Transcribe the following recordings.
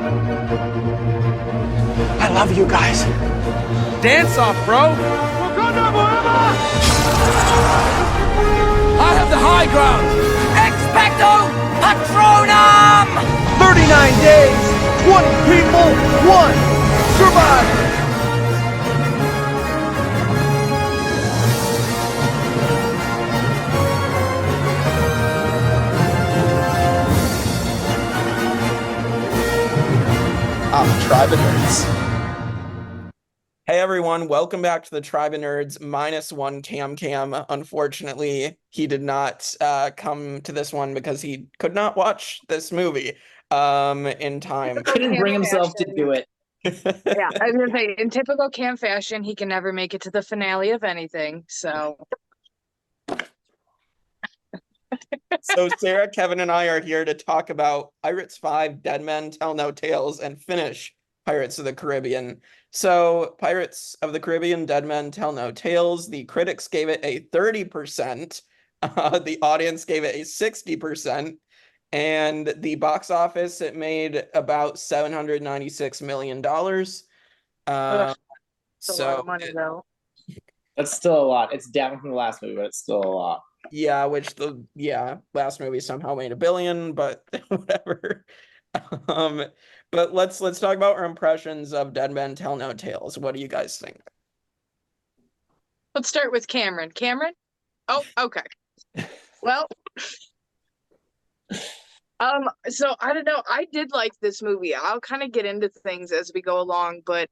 I love you guys. Dance off, bro. I have the high ground. Expecto Patronum! 39 days, 20 people, 1 survivor. Tribe of Nerds. Hey everyone, welcome back to the Tribe of Nerds -1 Cam. Unfortunately, he did not come to this one because he could not watch this movie in time. Couldn't bring himself to do it. Yeah, I was gonna say, in typical Cam fashion, he can never make it to the finale of anything. So So Sarah, Kevin, and I are here to talk about Pirates 5, Dead Men Tell No Tales, and finish Pirates of the Caribbean. So Pirates of the Caribbean, Dead Men Tell No Tales, the critics gave it a 30%, the audience gave it a 60%, and the box office, it made about $796 million. that's a lot of money, though. That's still a lot. It's down from the last movie, but it's still a lot. Yeah, which last movie somehow made $1 billion, but whatever. But let's talk about our impressions of Dead Men Tell No Tales. What do you guys think? Let's start with Cameron. Cameron? Oh, okay. Well, so I don't know. I did like this movie. I'll kind of get into things as we go along, but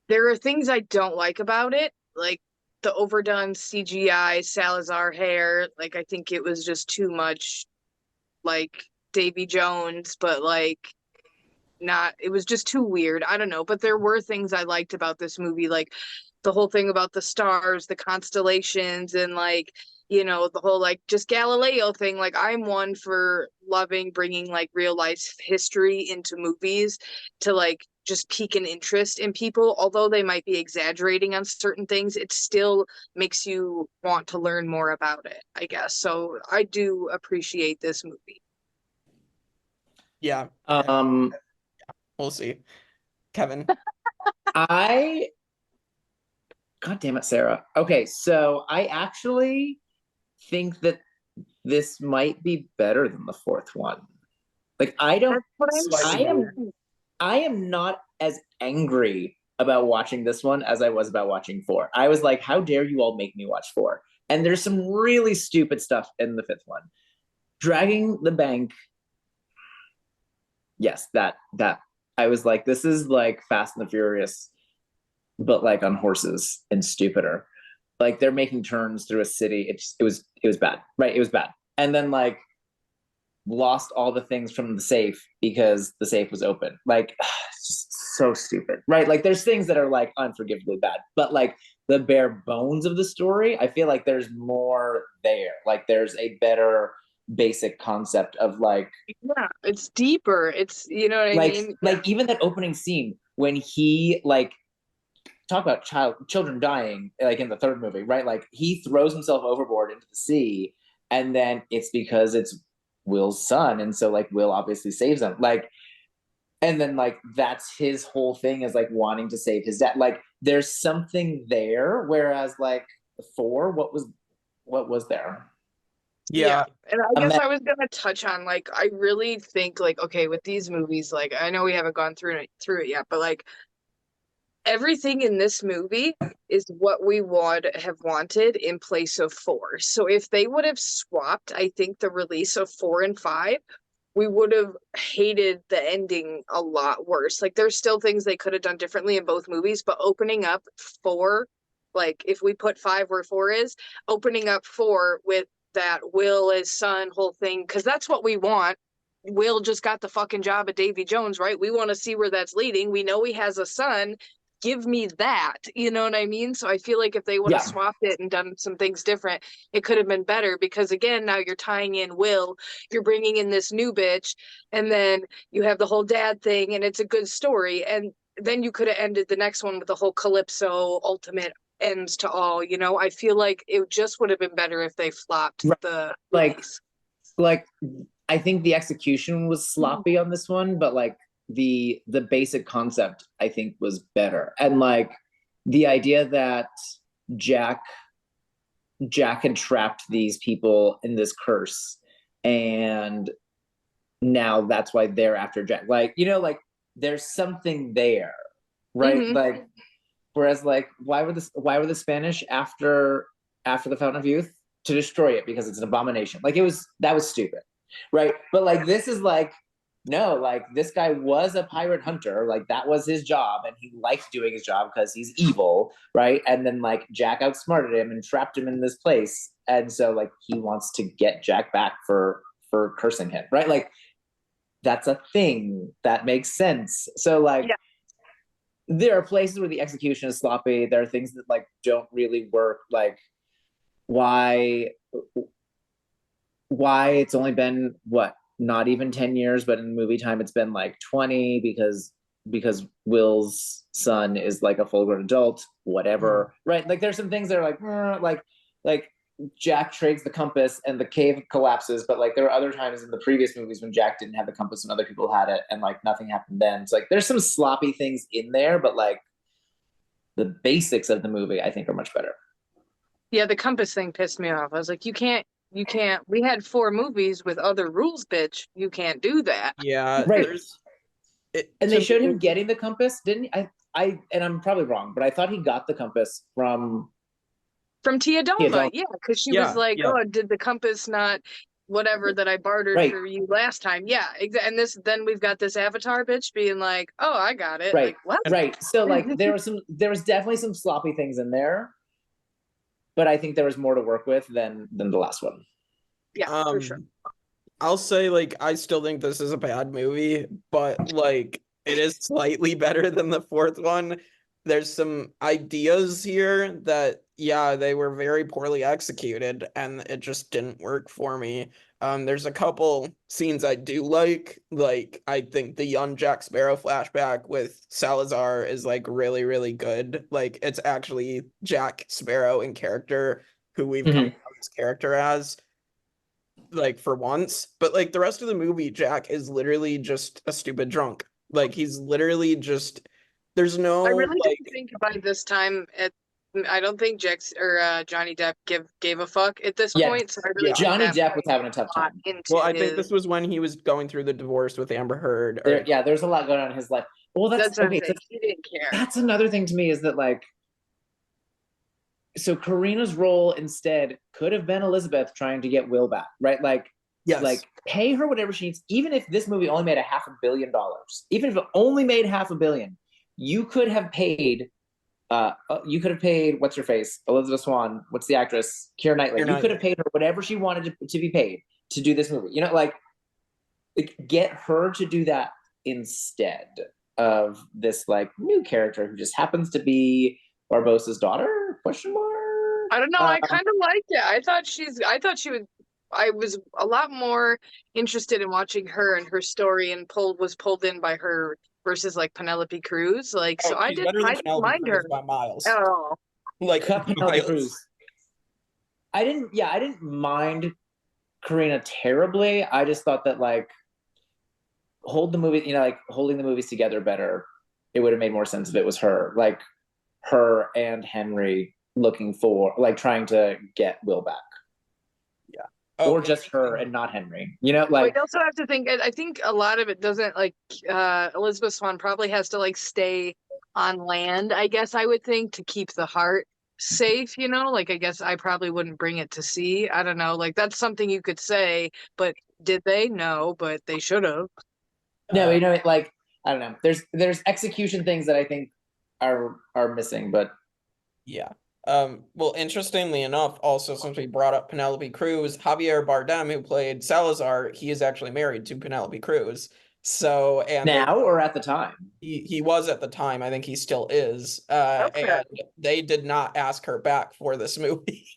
there are things I don't like about it, like the overdone CGI Salazar hair. Like, I think it was just too much like Davy Jones, but like it was just too weird. I don't know, but there were things I liked about this movie, like the whole thing about the stars, the constellations, and like, you know, the whole like just Galileo thing. Like, I'm one for loving bringing like real life history into movies to like just pique an interest in people. Although they might be exaggerating on certain things, it still makes you want to learn more about it, I guess. So I do appreciate this movie. Yeah. We'll see. Kevin. God damn it, Sarah. Okay, so I actually think that this might be better than the fourth one. Like, I am not as angry about watching this one as I was about watching 4. I was like, how dare you all make me watch 4? And there's some really stupid stuff in the 5th one. Dragging the bank. Yes, that I was like, this is like Fast and the Furious, but like on horses and stupider. Like, they're making turns through a city. It was bad, right? It was bad. And then like lost all the things from the safe because the safe was open. Like, it's just so stupid, right? Like, there's things that are like unforgivably bad, but like the bare bones of the story, I feel like there's more there. Like, there's a better basic concept of like, yeah, it's deeper. It's, you know what I mean? Like, even that opening scene when he like talk about children dying, like in the 3rd movie, right? Like, he throws himself overboard into the sea, and then it's because it's Will's son, and so like Will obviously saves him. Like, and then like that's his whole thing, is like wanting to save his dad. Like, there's something there, whereas like 4, what was there? Yeah. And I guess I was gonna touch on, like, I really think like, okay, with these movies, like, I know we haven't gone through it yet, but like everything in this movie is what we would have wanted in place of 4. So if they would have swapped, I think, the release of 4 and 5, we would have hated the ending a lot worse. Like, there's still things they could have done differently in both movies, but opening up 4, like if we put 5 where 4 is, opening up 4 with that Will as son whole thing, because that's what we want. Will just got the fucking job at Davy Jones, right? We want to see where that's leading. We know he has a son. Give me that, you know what I mean? So I feel like if they would have swapped it and done some things different, it could have been better, because again, now you're tying in Will, you're bringing in this new bitch, and then you have the whole dad thing, and it's a good story. And then you could have ended the next one with the whole Calypso ultimate ends to all, you know? I feel like it just would have been better if they flopped the like I think the execution was sloppy on this one, but like the basic concept I think was better. And like the idea that Jack had trapped these people in this curse, and now that's why they're after Jack. Like, you know, like there's something there, right? Mhm. Like, whereas like why were the Spanish after the Fountain of Youth? To destroy it because it's an abomination. Like that was stupid, right? But like this is like, no, like this guy was a pirate hunter, like that was his job, and he liked doing his job because he's evil, right? And then like Jack outsmarted him and trapped him in this place, and so like he wants to get Jack back for cursing him, right? Like that's a thing that makes sense. So like there are places where the execution is sloppy. There are things that like don't really work. Like why it's only been what, not even 10 years, but in movie time it's been like 20 because Will's son is like a full-grown adult, whatever, right? Like there's some things that are like Jack trades the compass and the cave collapses, but like there are other times in the previous movies when Jack didn't have the compass and other people had it and like nothing happened then. It's like there's some sloppy things in there, but like the basics of the movie I think are much better. Yeah, the compass thing pissed me off. I was like, you can't, we had 4 movies with other rules, bitch. You can't do that. Yeah, Right. And they to showed me- him getting the compass, didn't I and I'm probably wrong, but I thought he got the compass from Tia Doma, yeah, because she was like, yeah. oh, did the compass not whatever that I bartered Right. for you last time? Yeah, and then we've got this Avatar bitch being like, oh, I got it. Right. Like, what? Right. So like there was definitely some sloppy things in there, but I think there was more to work with than the last one. Yeah, for sure. I'll say like I still think this is a bad movie, but like it is slightly better than the 4th one. There's some ideas here that they were very poorly executed and it just didn't work for me. There's a couple scenes I do like I think the young Jack Sparrow flashback with Salazar is like really, really good. Like it's actually Jack Sparrow in character who we've come to know this character as, like for once. But like the rest of the movie, Jack is literally just a stupid drunk. Like he's literally just, there's no I really like don't think by this time I don't think Johnny Depp gave a fuck at this point. So I really think Johnny that Depp was having a tough time. Well, I think this was when he was going through the divorce with Amber Heard. There's a lot going on in his life. Well, that's okay. So he didn't care. That's another thing to me is that like, so Karina's role instead could have been Elizabeth trying to get Will back, right? Like, like pay her whatever she needs. Even if this movie only made $500 million, even if it only made $500 million, you could have paid. What's her face? Elizabeth Swann. What's the actress? Keira Knightley. You could have paid her whatever she wanted to be paid to do this movie. You know, like get her to do that instead of this like new character who just happens to be Barbossa's daughter? Question mark. I don't know. I kind of liked it. I thought she would. I was a lot more interested in watching her and her story, and was pulled in by her versus like Penelope Cruz. Like, so I didn't mind her by miles. at all. Like Penelope Cruz. I didn't mind Karina terribly. I just thought that like holding the movies together better. It would have made more sense if it was her, like her and Henry looking for like trying to get Will back. Or just her and not Henry, you know, like. We also have to think. I think a lot of it doesn't like. Elizabeth Swann probably has to like stay on land. I guess I would think to keep the heart safe. You know, like I guess I probably wouldn't bring it to sea. I don't know. Like that's something you could say, but did they? No, but they should have. No, you know, like I don't know. There's execution things that I think are missing, but yeah. Well, interestingly enough, also since we brought up Penelope Cruz, Javier Bardem, who played Salazar, he is actually married to Penelope Cruz. So, and now or at the time, he was at the time. I think he still is. Okay. And they did not ask her back for this movie,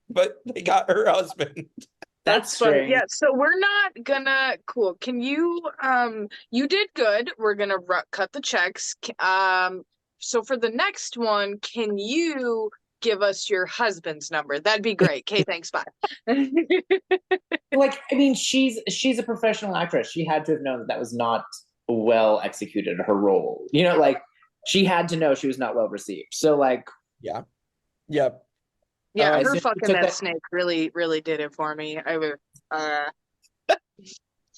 but they got her husband. That's funny. strange. Yeah, so we're not gonna cool. Can you you did good. We're gonna cut the checks. So for the next one, can you give us your husband's number? That'd be great. Okay, thanks. Bye. Like, I mean, she's a professional actress. She had to have known that was not well executed her role. You know, like she had to know she was not well received. So like, Yeah. Yep. Yeah, as her soon as she fucking took that snake really, really did it for me. I was,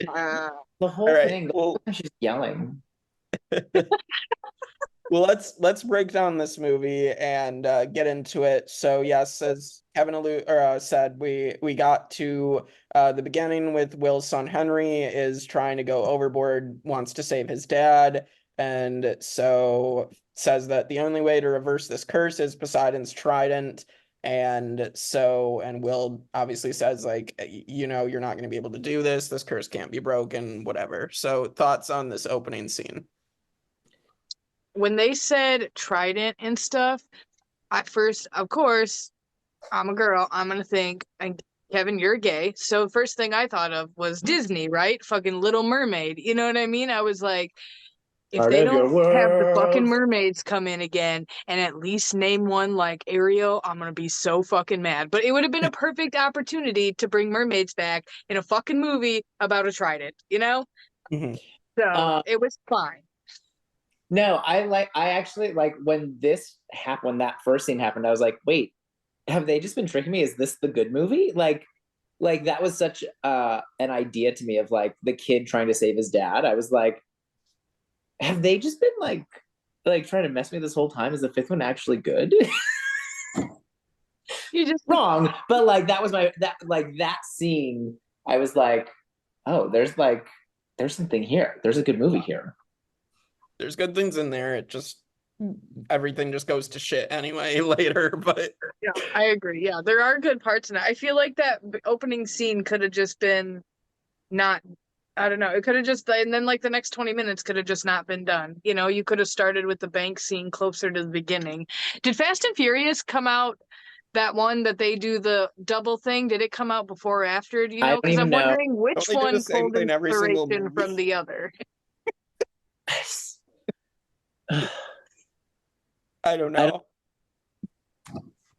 the whole All right. thing, Well, she's yelling. well, let's break down this movie and get into it. So yes, as said, we got to the beginning with Will's son Henry is trying to go overboard, wants to save his dad, and so says that the only way to reverse this curse is Poseidon's trident. And Will obviously says, like, you know, you're not going to be able to do this. This curse can't be broken, whatever. So thoughts on this opening scene? when they said trident and stuff, at first, of course, I'm a girl. I'm gonna think, and Kevin, you're gay. So first thing I thought of was Disney, right? Fucking Little Mermaid. You know what I mean? I was like, if Part they of your don't have the fucking world. mermaids come in again and at least name one like Ariel, I'm gonna be so fucking mad. But it would have been a perfect opportunity to bring mermaids back in a fucking movie about a trident, you know? Mhm. So it was fine. No, I actually like when this happened, when that first scene happened, I was like, wait, have they just been tricking me? Is this the good movie? Like that was such an idea to me of like the kid trying to save his dad. I was like, have they just been like trying to mess me this whole time? Is the fifth one actually good? You just Wrong. But like that was that scene, I was like, oh, there's something here. There's a good movie here. There's good things in there. It just everything just goes to shit anyway later. But yeah, I agree. Yeah, there are good parts in it. I feel like that opening scene could have just been not. I don't know. It could have just, and then like the next 20 minutes could have just not been done. You know, you could have started with the bank scene closer to the beginning. Did Fast and Furious come out? That one that they do the double thing, did it come out before or after? Do you I know? don't Because even I'm know. wondering which don't they do the one same pulled thing every single inspiration movie? from the other. I don't know.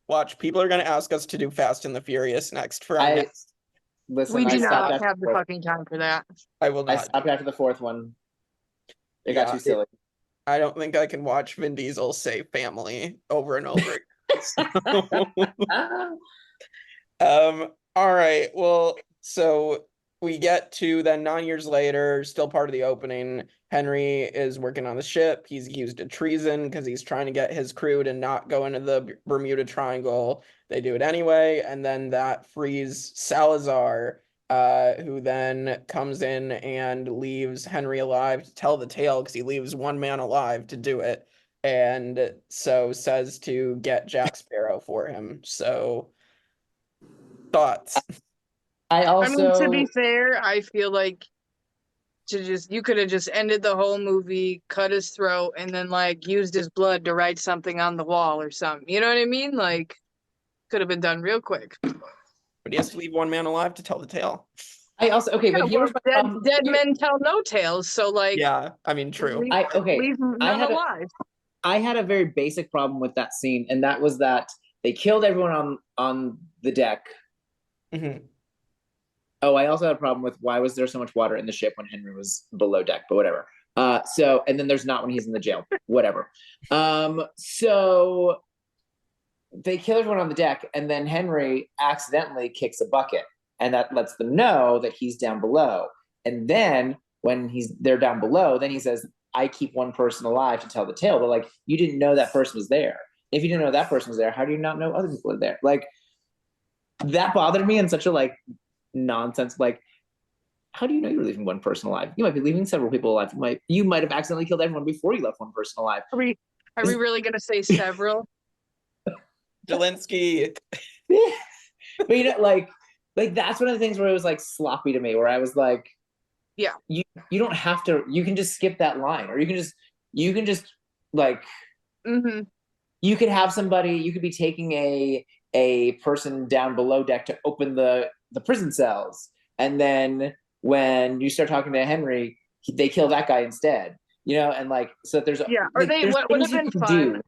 Watch, people are gonna ask us to do Fast and the Furious next for our next. Listen, We I do stopped not after have the fucking time for that. I will I not. stopped after the fourth one. It got Yeah, too silly. I don't think I can watch Vin Diesel say family over and over again. All right. Well, so we get to then 9 years later, still part of the opening. Henry is working on the ship. He's accused of treason because he's trying to get his crew to not go into the Bermuda Triangle. They do it anyway, and then that frees Salazar, who then comes in and leaves Henry alive to tell the tale because he leaves one man alive to do it, and so says to get Jack Sparrow for him. So, thoughts? I mean, to be also fair, I feel like you could have just ended the whole movie, cut his throat, and then like used his blood to write something on the wall or something. You know what I mean? Like, could have been done real quick. But he has to leave one man alive to tell the tale. okay, but here was my problem. Dead men tell no tales. So like, Yeah, I mean, true. leave none alive. I had a very basic problem with that scene, and that was that they killed everyone on the deck. Mhm. Oh, I also had a problem with why was there so much water in the ship when Henry was below deck, but whatever. And then there's not when he's in the jail. Whatever. So they kill everyone on the deck, and then Henry accidentally kicks a bucket, and that lets them know that he's down below. And then when they're down below, then he says, I keep one person alive to tell the tale. But like, you didn't know that person was there. If you didn't know that person was there, how do you not know other people are there? Like, that bothered me in such a like nonsense. Like, how do you know you're leaving one person alive? You might be leaving several people alive. You might have accidentally killed everyone before you left one person alive. Are we really gonna say several? Zelensky. But you know, like that's one of the things where it was like sloppy to me, where I was like, yeah, you don't have to. You can just skip that line, or you can just like, you could have somebody. You could be taking a person down below deck to open the prison cells, and then when you start talking to Henry, they kill that guy instead. You know, and like, so there's or like, they what would have been fun.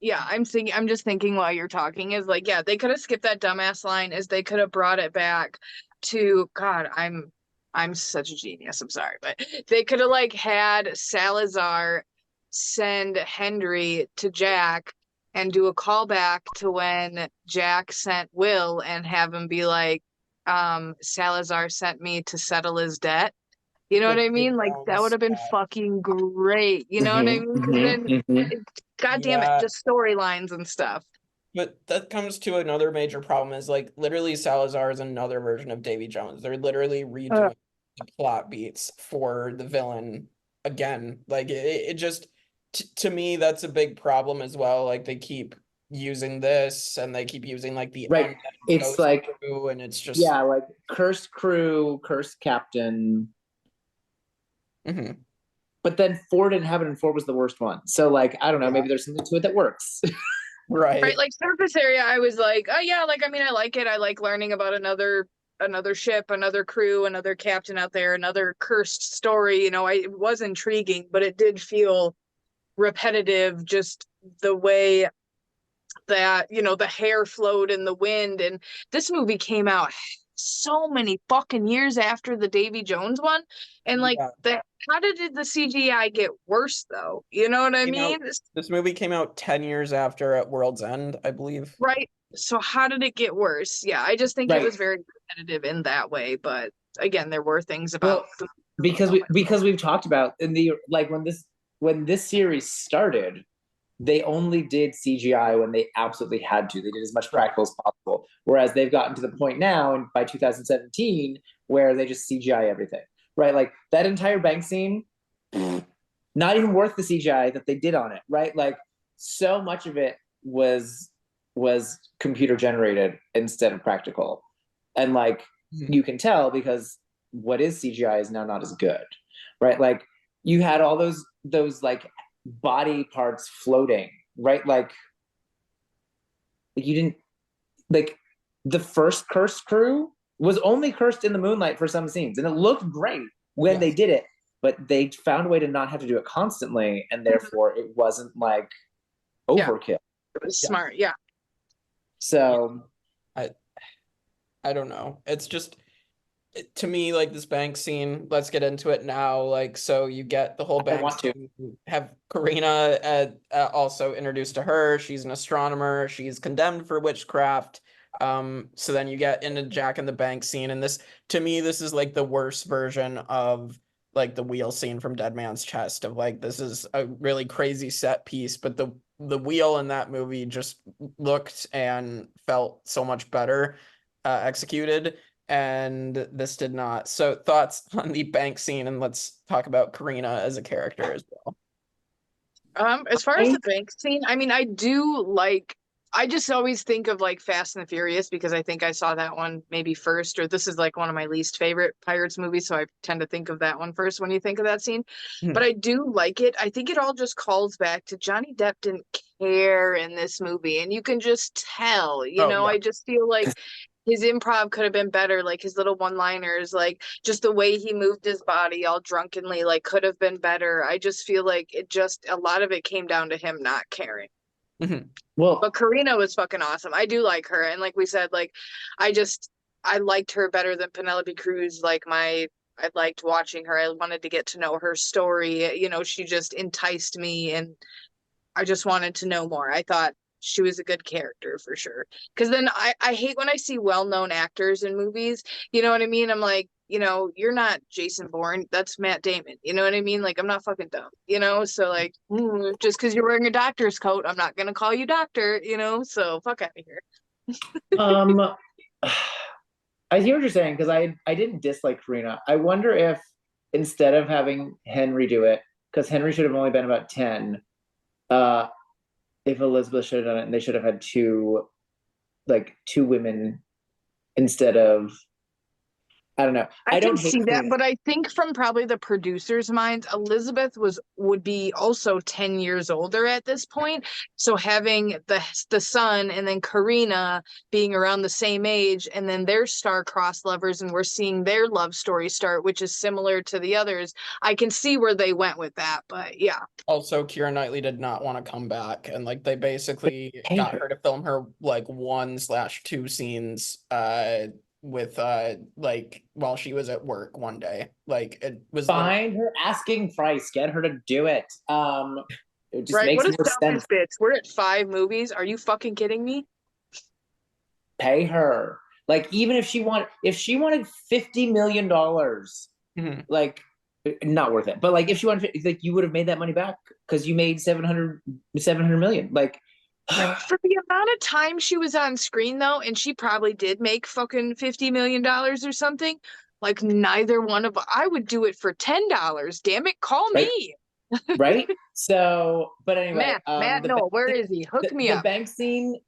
Yeah, I'm just thinking while you're talking is like, yeah, they could have skipped that dumbass line as they could have brought it back to God. I'm I'm such a genius. I'm sorry, but they could have like had Salazar send Henry to Jack and do a callback to when Jack sent Will and have him be like, Salazar sent me to settle his debt. You know what I mean? Like that would have been fucking great. You know what I mean? 'Cause then, God damn it, Yeah. just storylines and stuff. But that comes to another major problem is like literally Salazar is another version of Davy Jones. They're literally redoing the plot beats for the villain again. Like it just to me that's a big problem as well. Like they keep using this and they keep using like the Right. It's ghost like crew, and it's just yeah, like cursed crew, cursed captain. Mhm. But then 4 didn't have it, and 4 was the worst one. So like I don't know, maybe there's something to it that works. Right, like surface area, I was like, oh yeah, like I mean, I like it. I like learning about another ship, another crew, another captain out there, another cursed story. You know, it was intriguing, but it did feel repetitive. Just the way that the hair flowed in the wind, and this movie came out so many fucking years after the Davy Jones one, and like how did the CGI get worse though? You know what I mean? This movie came out 10 years after at World's End, I believe. Right. So how did it get worse? Yeah, I just think it was very repetitive in that way. But again, there were things about because we've talked about in the like when this series started, they only did CGI when they absolutely had to. They did as much practical as possible. Whereas they've gotten to the point now, and by 2017, where they just CGI everything. Right? Like that entire bank scene, not even worth the CGI that they did on it. Right? Like so much of it was computer generated instead of practical. And like you can tell because what is CGI is now not as good. Right? Like you had all those like body parts floating, right? Like you didn't like the first cursed crew was only cursed in the moonlight for some scenes, and it looked great when they did it, but they found a way to not have to do it constantly, and therefore it wasn't like overkill. It was smart, yeah. So I don't know. It's just to me, like this bank scene, let's get into it now. Like, so you get the whole bank scene, have Karina also introduced to her. She's an astronomer. She's condemned for witchcraft. So then you get into Jack and the bank scene. And this, to me, this is like the worst version of like the wheel scene from Dead Man's Chest of like, this is a really crazy set piece, but the wheel in that movie just looked and felt so much better executed. And this did not. So thoughts on the bank scene, and let's talk about Karina as a character as well. As far as the bank scene, I mean, I just always think of like Fast and the Furious because I think I saw that one maybe first, or this is like one of my least favorite Pirates movies, so I tend to think of that one first when you think of that scene. But I do like it. I think it all just calls back to Johnny Depp didn't care in this movie, and you can just tell, I just feel like his improv could have been better, like his little one-liners, like just the way he moved his body all drunkenly, like could have been better. I just feel like a lot of it came down to him not caring. Well, but Karina was fucking awesome. I do like her, and like we said, like I liked her better than Penelope Cruz. I liked watching her. I wanted to get to know her story. She just enticed me, and I just wanted to know more. I thought she was a good character for sure. Because then I hate when I see well-known actors in movies. You know what I mean? I'm like, you're not Jason Bourne. That's Matt Damon. You know what I mean? Like, I'm not fucking dumb, So, like, just because you're wearing a doctor's coat, I'm not going to call you doctor, So, fuck out of here. I hear what you're saying, because I didn't dislike Karina. I wonder if instead of having Henry do it, because Henry should have only been about 10, if Elizabeth should have done it, and they should have had two women instead of, I don't know. I don't see that, but I think from probably the producer's mind, Elizabeth would be also 10 years older at this point. So having the son and then Karina being around the same age, and then their star-crossed lovers, and we're seeing their love story start, which is similar to the others. I can see where they went with that, but yeah. Also, Keira Knightley did not want to come back, and like they basically got her to film her like 1/2 scenes with like while she was at work one day. Like it was Find her asking price, get her to do it. It just Right? makes What a more selfish sense. bitch. We're at 5 movies. Are you fucking kidding me? Pay her. Like, even if she wanted $50 million, Mhm. like, not worth it. But like, if she wanted, like, you would have made that money back because you made 700 million. Like, For the amount of time she was on screen, though, and she probably did make fucking $50 million or something. Like, neither one of I would do it for $10. Damn it, call right, me. right. So, but anyway, Matt, no, where is he? Hook me the up. bank scene.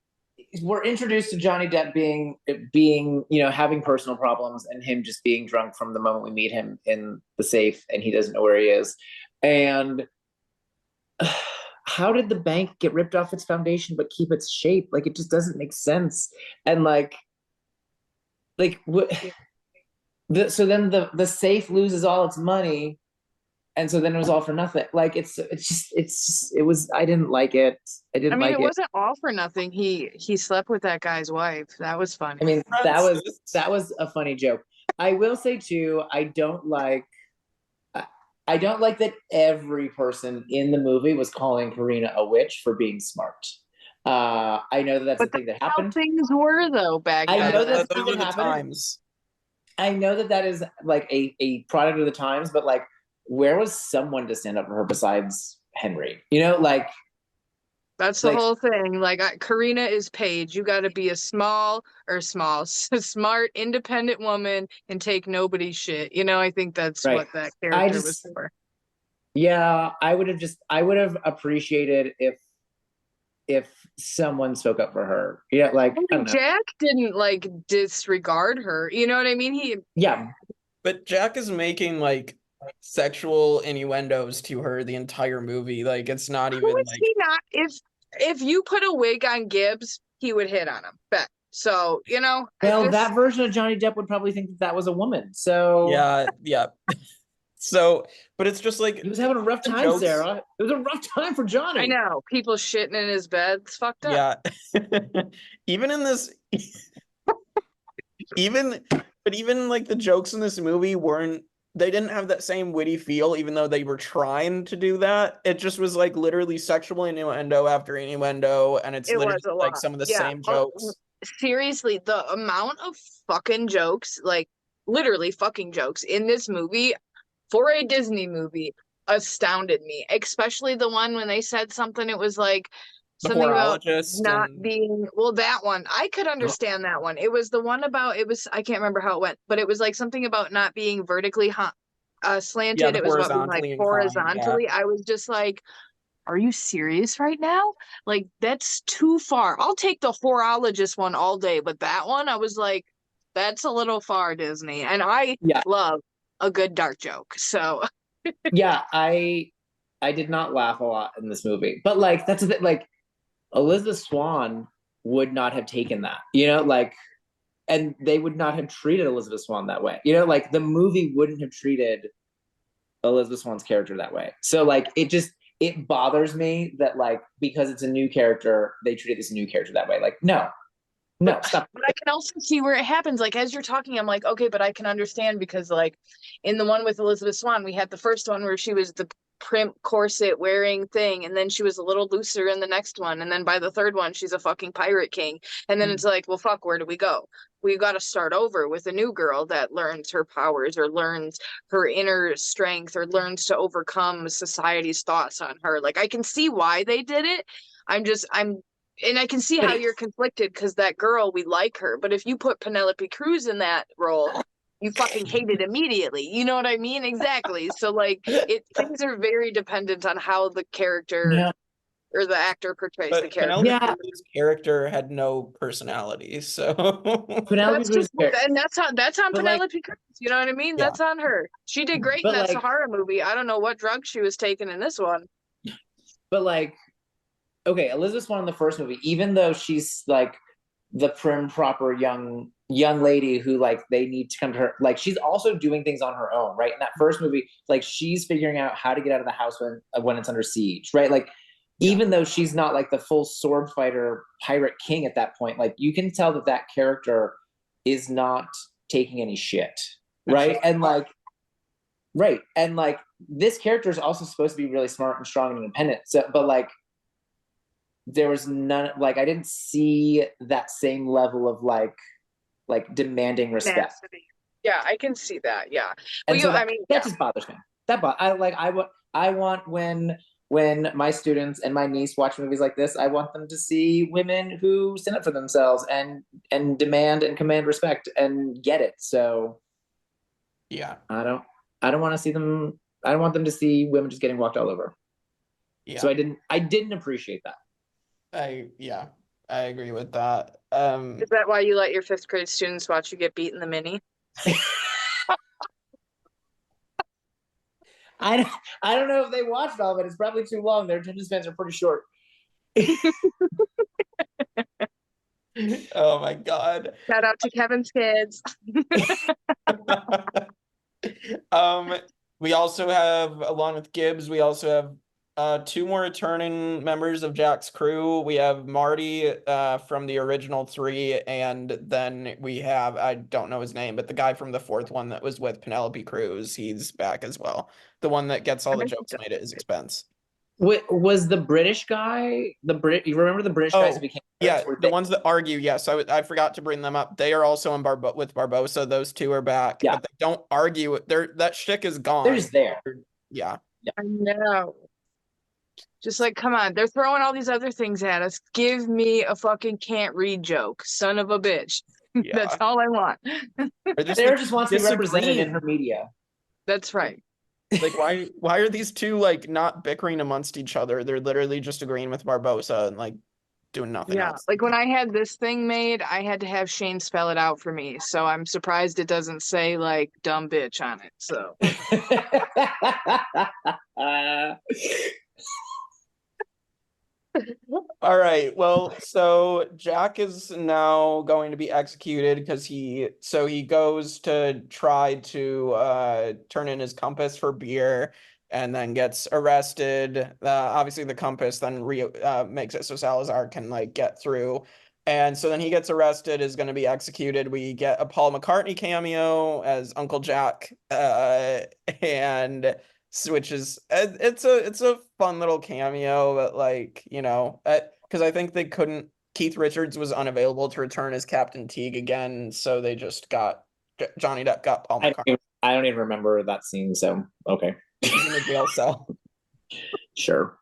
We're introduced to Johnny Depp being having personal problems, and him just being drunk from the moment we meet him in the safe, and he doesn't know where he is. And how did the bank get ripped off its foundation but keep its shape? Like, it just doesn't make sense. And what? So then the safe loses all its money, and so then it was all for nothing. Like, it was. I didn't like it. I I didn't mean, like it it. wasn't all for nothing. He slept with that guy's wife. That was fun. I mean, that Francis. was a funny joke. I will say too, I don't like that every person in the movie was calling Karina a witch for being smart. I know that that's But the thing that how happened. things were though back I then. know that's the Those thing were that the happened. times. I know that is like a product of the times, but like, where was someone to stand up for her besides Henry? That's the Like, whole thing. Like, Karina is Paige. You got to be a smart, independent woman and take nobody's shit. I think that's right. what that character was just for. Yeah, I would have appreciated if someone spoke up for her. Yeah, like, I I mean, don't know. Jack didn't like disregard her. You know what I mean? Yeah, But Jack is making like sexual innuendos to her the entire movie. Like it's not Who even is like he not? If you put a wig on Gibbs, he would hit on him. Bet. So well, that version of Johnny Depp would probably think that was a woman. So yeah. So, but it's just like he was having a rough the time, jokes. Sarah. It was a rough time for Johnny. I know people shitting in his bed. It's fucked up. Yeah. Even in this even like the jokes in this movie they didn't have that same witty feel, even though they were trying to do that. It just was like literally sexual innuendo after innuendo, and it's It literally was a like lot. some of the Yeah. same jokes. Seriously, the amount of fucking jokes, like literally fucking jokes in this movie for a Disney movie astounded me. Especially the one when they said something, it was like The something about horologist not and being, well, that one. I could understand that one. It was the one about, I can't remember how it went, but it was like something about not being vertically yeah, slanted. the It was about being like horizontally inclined. Yeah. horizontally. I was just like, are you serious right now? Like, that's too far. I'll take the horologist one all day, but that one, I was like, that's a little far, Disney. And I Yeah, love a good dark joke. So, yeah. I did not laugh a lot in this movie, but like, that's a bit like, Elizabeth Swann would not have taken that, like, and they would not have treated Elizabeth Swann that way. Like, the movie wouldn't have treated Elizabeth Swann's character that way. So like, it bothers me that, like, because it's a new character, they treated this new character that way. Like, no, stop. but I can also see where it happens. Like, as you're talking, I'm like, okay, but I can understand because, like, in the one with Elizabeth Swann, we had the first one where she was the primp corset wearing thing, and then she was a little looser in the next one, and then by the third one, she's a fucking pirate king. And then it's like, well, fuck, where do we go? We got to start over with a new girl that learns her powers or learns her inner strength or learns to overcome society's thoughts on her. Like, I can see why they did it. And I can see how you're conflicted because that girl, we like her. But if you put Penelope Cruz in that role, you fucking hate it immediately. You know what I mean? Exactly. So like things are very dependent on how the character Yeah. or the actor portrays the But character. Penelope Yeah. Cruz's character had no personality, so Penelope That's Cruz, just and that's on but like, Penelope Cruz. You know what I mean? Yeah. That's on her. She did great in but that like, Sahara movie. I don't know what drug she was taking in this one. but like, okay, Elizabeth Swann in the first movie, even though she's like the prim proper young lady who, like, they need to come to her, like, she's also doing things on her own, right? In that first movie, like, she's figuring out how to get out of the house when it's under siege, right? Like, even though she's not like the full sword fighter pirate king at that point, like, you can tell that character is not taking any shit, right? And like, right, and like this character is also supposed to be really smart and strong and independent. So, but like, there was none. Like, I didn't see that same level of like demanding respect. Yeah, I can see that. Yeah, And well, so I mean, that just bothers me. I want when my students and my niece watch movies like this, I want them to see women who stand up for themselves and demand and command respect and get it. So Yeah. I don't want to see them. I don't want them to see women just getting walked all over. Yeah. So I didn't appreciate that. I agree with that. is that why you let your 5th grade students watch you get beat in the mini? I don't know if they watched all of it. It's probably too long. Their attention spans are pretty short. Oh my God. Shout out to Kevin's kids. We also have, along with Gibbs, we also have 2 more returning members of Jack's crew. We have Marty from the original 3, and then we have, I don't know his name, but the guy from the 4th one that was with Penelope Cruz, he's back as well. The one that gets all the jokes made at his expense. Was the British guy you remember the British guys who became the ones that argue? Yes, I forgot to bring them up. They are also in with Barbosa. Those 2 are back, but they don't argue. That shtick is gone. They're just there. Yeah, I know. Just like, come on, they're throwing all these other things at us. Give me a fucking can't read joke, son of a bitch. Yeah. That's all I want. Sarah just wants to be represented in her media. That's right. Like, why are these 2 like not bickering amongst each other? They're literally just agreeing with Barbosa and like doing nothing else. Like when I had this thing made, I had to have Shane spell it out for me. So I'm surprised it doesn't say like dumb bitch on it. So all right. Well, so Jack is now going to be executed because he goes to try to turn in his compass for beer and then gets arrested. Obviously the compass then makes it so Salazar can like get through. And so then he gets arrested, is going to be executed. We get a Paul McCartney cameo as Uncle Jack, and which is it's a fun little cameo, but like, you know, because I think Keith Richards was unavailable to return as Captain Teague again, so they just got Johnny Depp got Paul McCartney. I don't even remember that scene, so okay. He's in a jail cell. Sure.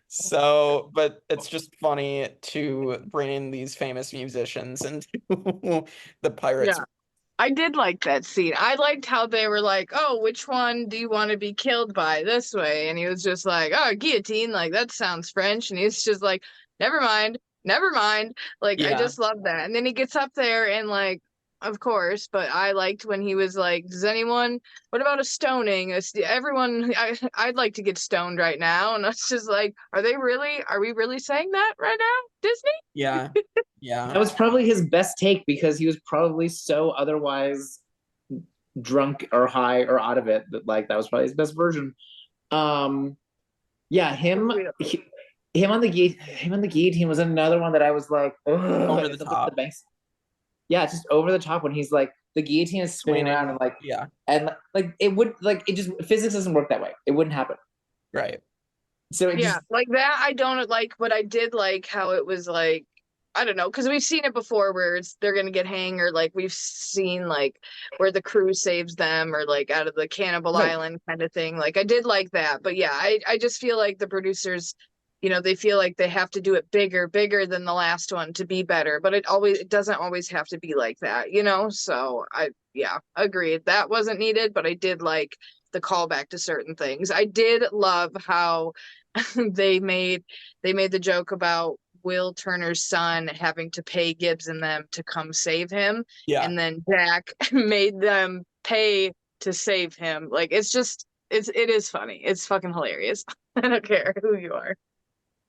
So, but it's just funny to bring in these famous musicians into the Pirates. yeah. I did like that scene. I liked how they were like, oh, which one do you want to be killed by this way? And he was just like, oh, guillotine, like that sounds French. And he's just like, never mind. Like, I just love that. And then he gets up there and like, of course, but I liked when he was like, what about a stoning? Everyone, I'd like to get stoned right now. And I was just like, are we really saying that right now, Disney? Yeah. That was probably his best take because he was probably so otherwise drunk or high or out of it that like that was probably his best version. Yeah, him on the guillotine was another one that I was like, over the top. Yeah, just over the top when he's like the guillotine is spinning around and like and like it would like it just physics doesn't work that way. It wouldn't happen. Right. So like that I don't like, but I did like how it was like, I don't know, because we've seen it before where they're gonna get hanged, or like we've seen like where the crew saves them or like out of the cannibal island kind of thing. Like I did like that, but yeah, I just feel like the producers, you know, they feel like they have to do it bigger than the last one to be better, but it doesn't always have to be like that, you know? So I agreed. That wasn't needed, but I did like the callback to certain things. I did love how they made the joke about Will Turner's son having to pay Gibbs and them to come save him. Yeah. And then Jack made them pay to save him. Like, it is funny. It's fucking hilarious. I don't care who you are.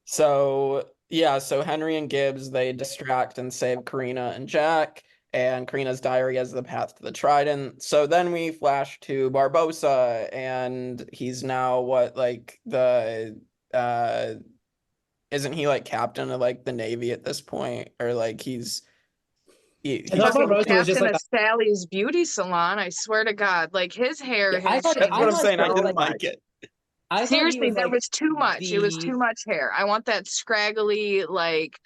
So Henry and Gibbs, they distract and save Karina and Jack, and Karina's diary has the path to the Trident. So then we flash to Barbosa, and he's now isn't he like captain of like the Navy at this point? Or like he's I thought Fucking Barbossa was just captain like of Sally's beauty salon. I swear to God, like his hair, I his thought- shit. That's what I'm thought saying. I so, didn't like, like it. I thought he Seriously, was that like was too much. It was the too much hair. I want that scraggly, like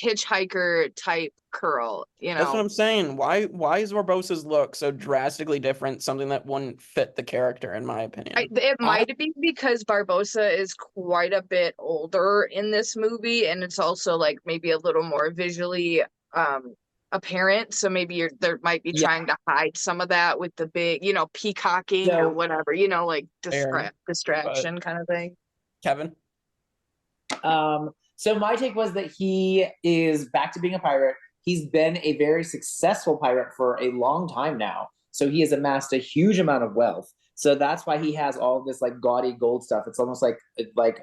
hitchhiker type curl. That's what I'm saying. Why is Barbossa's look so drastically different? Something that wouldn't fit the character, in my opinion. It might be because Barbossa is quite a bit older in this movie, and it's also like maybe a little more visually apparent. So maybe there might be Yeah. trying to hide some of that with the big, peacocking or So- whatever, like Fair, distraction kind of thing. Kevin? So my take was that he is back to being a pirate. He's been a very successful pirate for a long time now. So he has amassed a huge amount of wealth. So that's why he has all this like gaudy gold stuff. It's almost like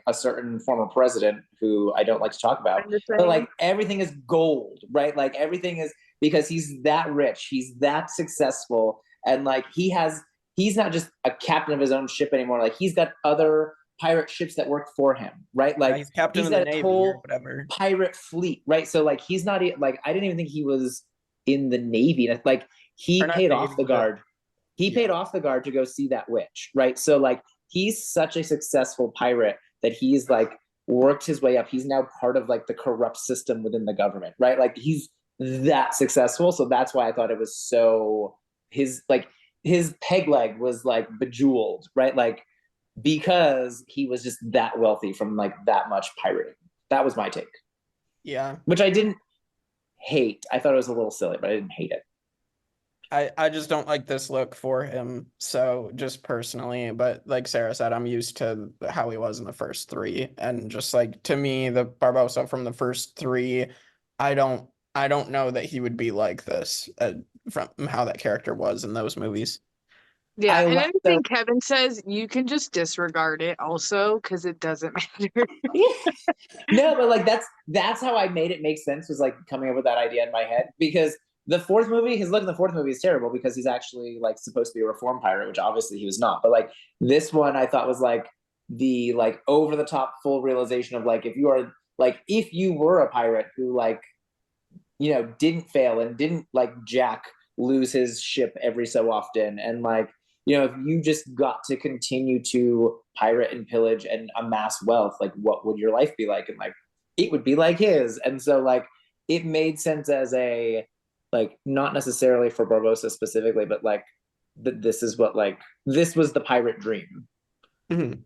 a certain former president who I don't like to talk about. But like everything is gold, right? Like everything is because he's that rich, he's that successful, and like he's not just a captain of his own ship anymore. Like he's got other pirate ships that work for him, right? Like He's captain of the got a Navy whole or whatever. pirate fleet, right? So like he's not like I didn't even think he was in the Navy. Like he Or not paid Navy, off the but- guard. He paid off the guard to go see that witch, right? So like he's such a successful pirate that he's like worked his way up. He's now part of like the corrupt system within the government, right? Like he's that successful. So that's why I thought it was so his peg leg was like bejeweled, right? Like because he was just that wealthy from like that much pirating. That was my take. Yeah. Which I didn't hate. I thought it was a little silly, but I didn't hate it. I just don't like this look for him. So just personally, but like Sarah said, I'm used to how he was in the first three. And just like to me, the Barbossa from the first three, I don't know that he would be like this from how that character was in those movies. Yeah, and like anything Kevin says, you can just disregard it also because it doesn't matter. No, but like that's how I made it make sense, was like coming up with that idea in my head, because the fourth movie, his look in the fourth movie is terrible because he's actually like supposed to be a reformed pirate, which obviously he was not. But like this one I thought was like the like over the top full realization of like if you were a pirate who like didn't fail and didn't like Jack lose his ship every so often, and like if you just got to continue to pirate and pillage and amass wealth, like what would your life be like? And like it would be like his. And so like it made sense as a like not necessarily for Barbossa specifically, but like this is what like this was the pirate dream. Mm-hmm.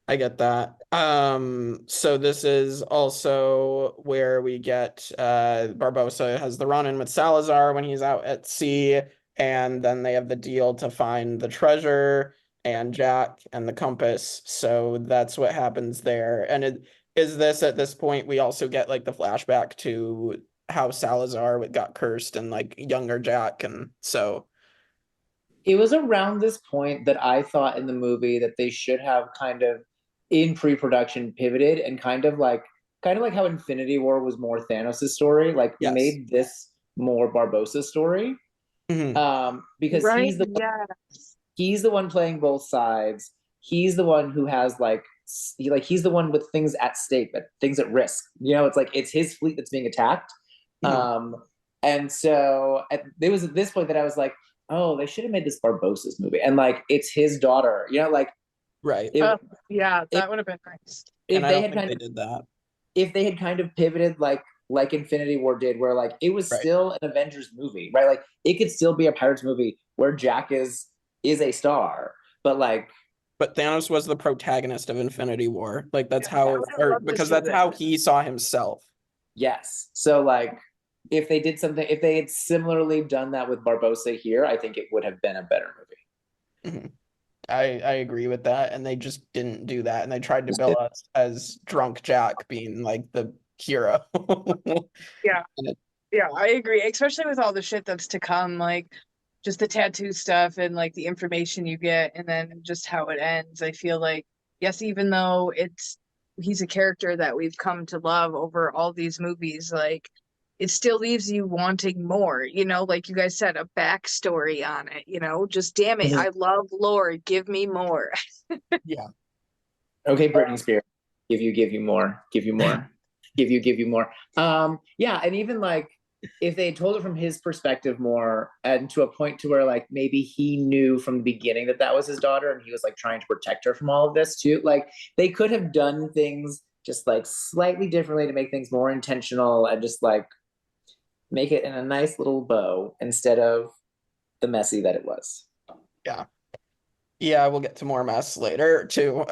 I get that. So this is also where we get Barbossa has the run-in with Salazar when he's out at sea, and then they have the deal to find the treasure and Jack and the compass. So that's what happens there. And is this at this point we also get like the flashback to how Salazar got cursed and like younger Jack, and so it was around this point that I thought in the movie that they should have kind of in pre-production pivoted and kind of like how Infinity War was more Thanos' story, like yes. made this more Barbossa's story. Mm-hmm. Because right? he's the one playing both sides. He's the one who has he's the one with things at stake, but things at risk. It's like it's his fleet that's being attacked. Mm-hmm. And so there was at this point that I was like, oh, they should have made this Barbossa's movie, and like it's his daughter, like right. Yeah, that would have been nice. If they did that. If they had kind of pivoted like Infinity War did, where like it was still an Avengers movie, right? Like it could still be a Pirates movie where Jack is a star, but Thanos was the protagonist of Infinity War. Like that's because that's how he saw himself. Yes. So like if they had similarly done that with Barbossa here, I think it would have been a better movie. Mm-hmm. I agree with that, and they just didn't do that, and they tried to bill us as drunk Jack being like the hero. Yeah, I agree, especially with all the shit that's to come, like just the tattoo stuff and like the information you get, and then just how it ends. I feel like, yes, even though he's a character that we've come to love over all these movies, like it still leaves you wanting more, like you guys said, a backstory on it, just damn it, I love lore, give me more. Yeah. Okay, Britney Spears, give you more, give you more. Yeah, and even like if they had told it from his perspective more, and to a point to where like maybe he knew from the beginning that that was his daughter, and he was like trying to protect her from all of this too. Like they could have done things just like slightly differently to make things more intentional and just like make it in a nice little bow instead of the messy that it was. Yeah. Yeah, we'll get to more mess later too.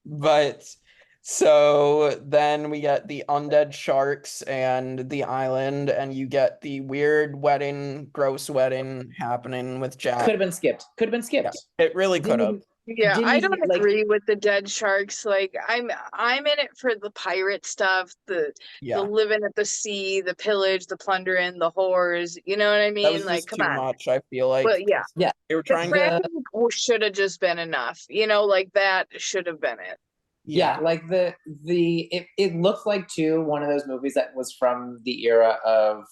But so then we get the undead sharks and the island, and you get the weird wedding, gross wedding happening with Jack. Could have been skipped. Could have been skipped. Yeah, it really could have. Yeah, Didn't I even, don't like- agree with the dead sharks. Like I'm in it for the pirate stuff, the Yeah, living at the sea, the pillage, the plundering, the whores. You know what I that mean? was Like, just come too on. much, I feel like. But yeah, They were the trying to. cracking should have just been enough. You know, like that should have been it. Yeah, like it looked like too one of those movies that was from the era of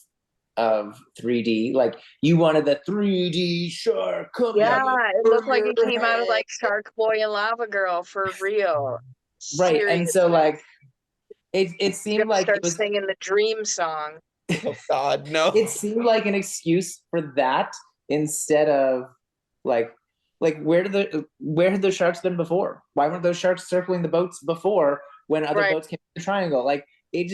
3D. Like you wanted the 3D shark coming. Yeah, it looked like it over came out of your like Shark Boy and Lava Girl for real. Right, and so Seriously. like it seemed like start it was singing the Dream song. Oh God, no. it seemed like an excuse for that instead of like where had those sharks been before? Why weren't those sharks circling the boats before when other Right. boats came to the triangle? Like it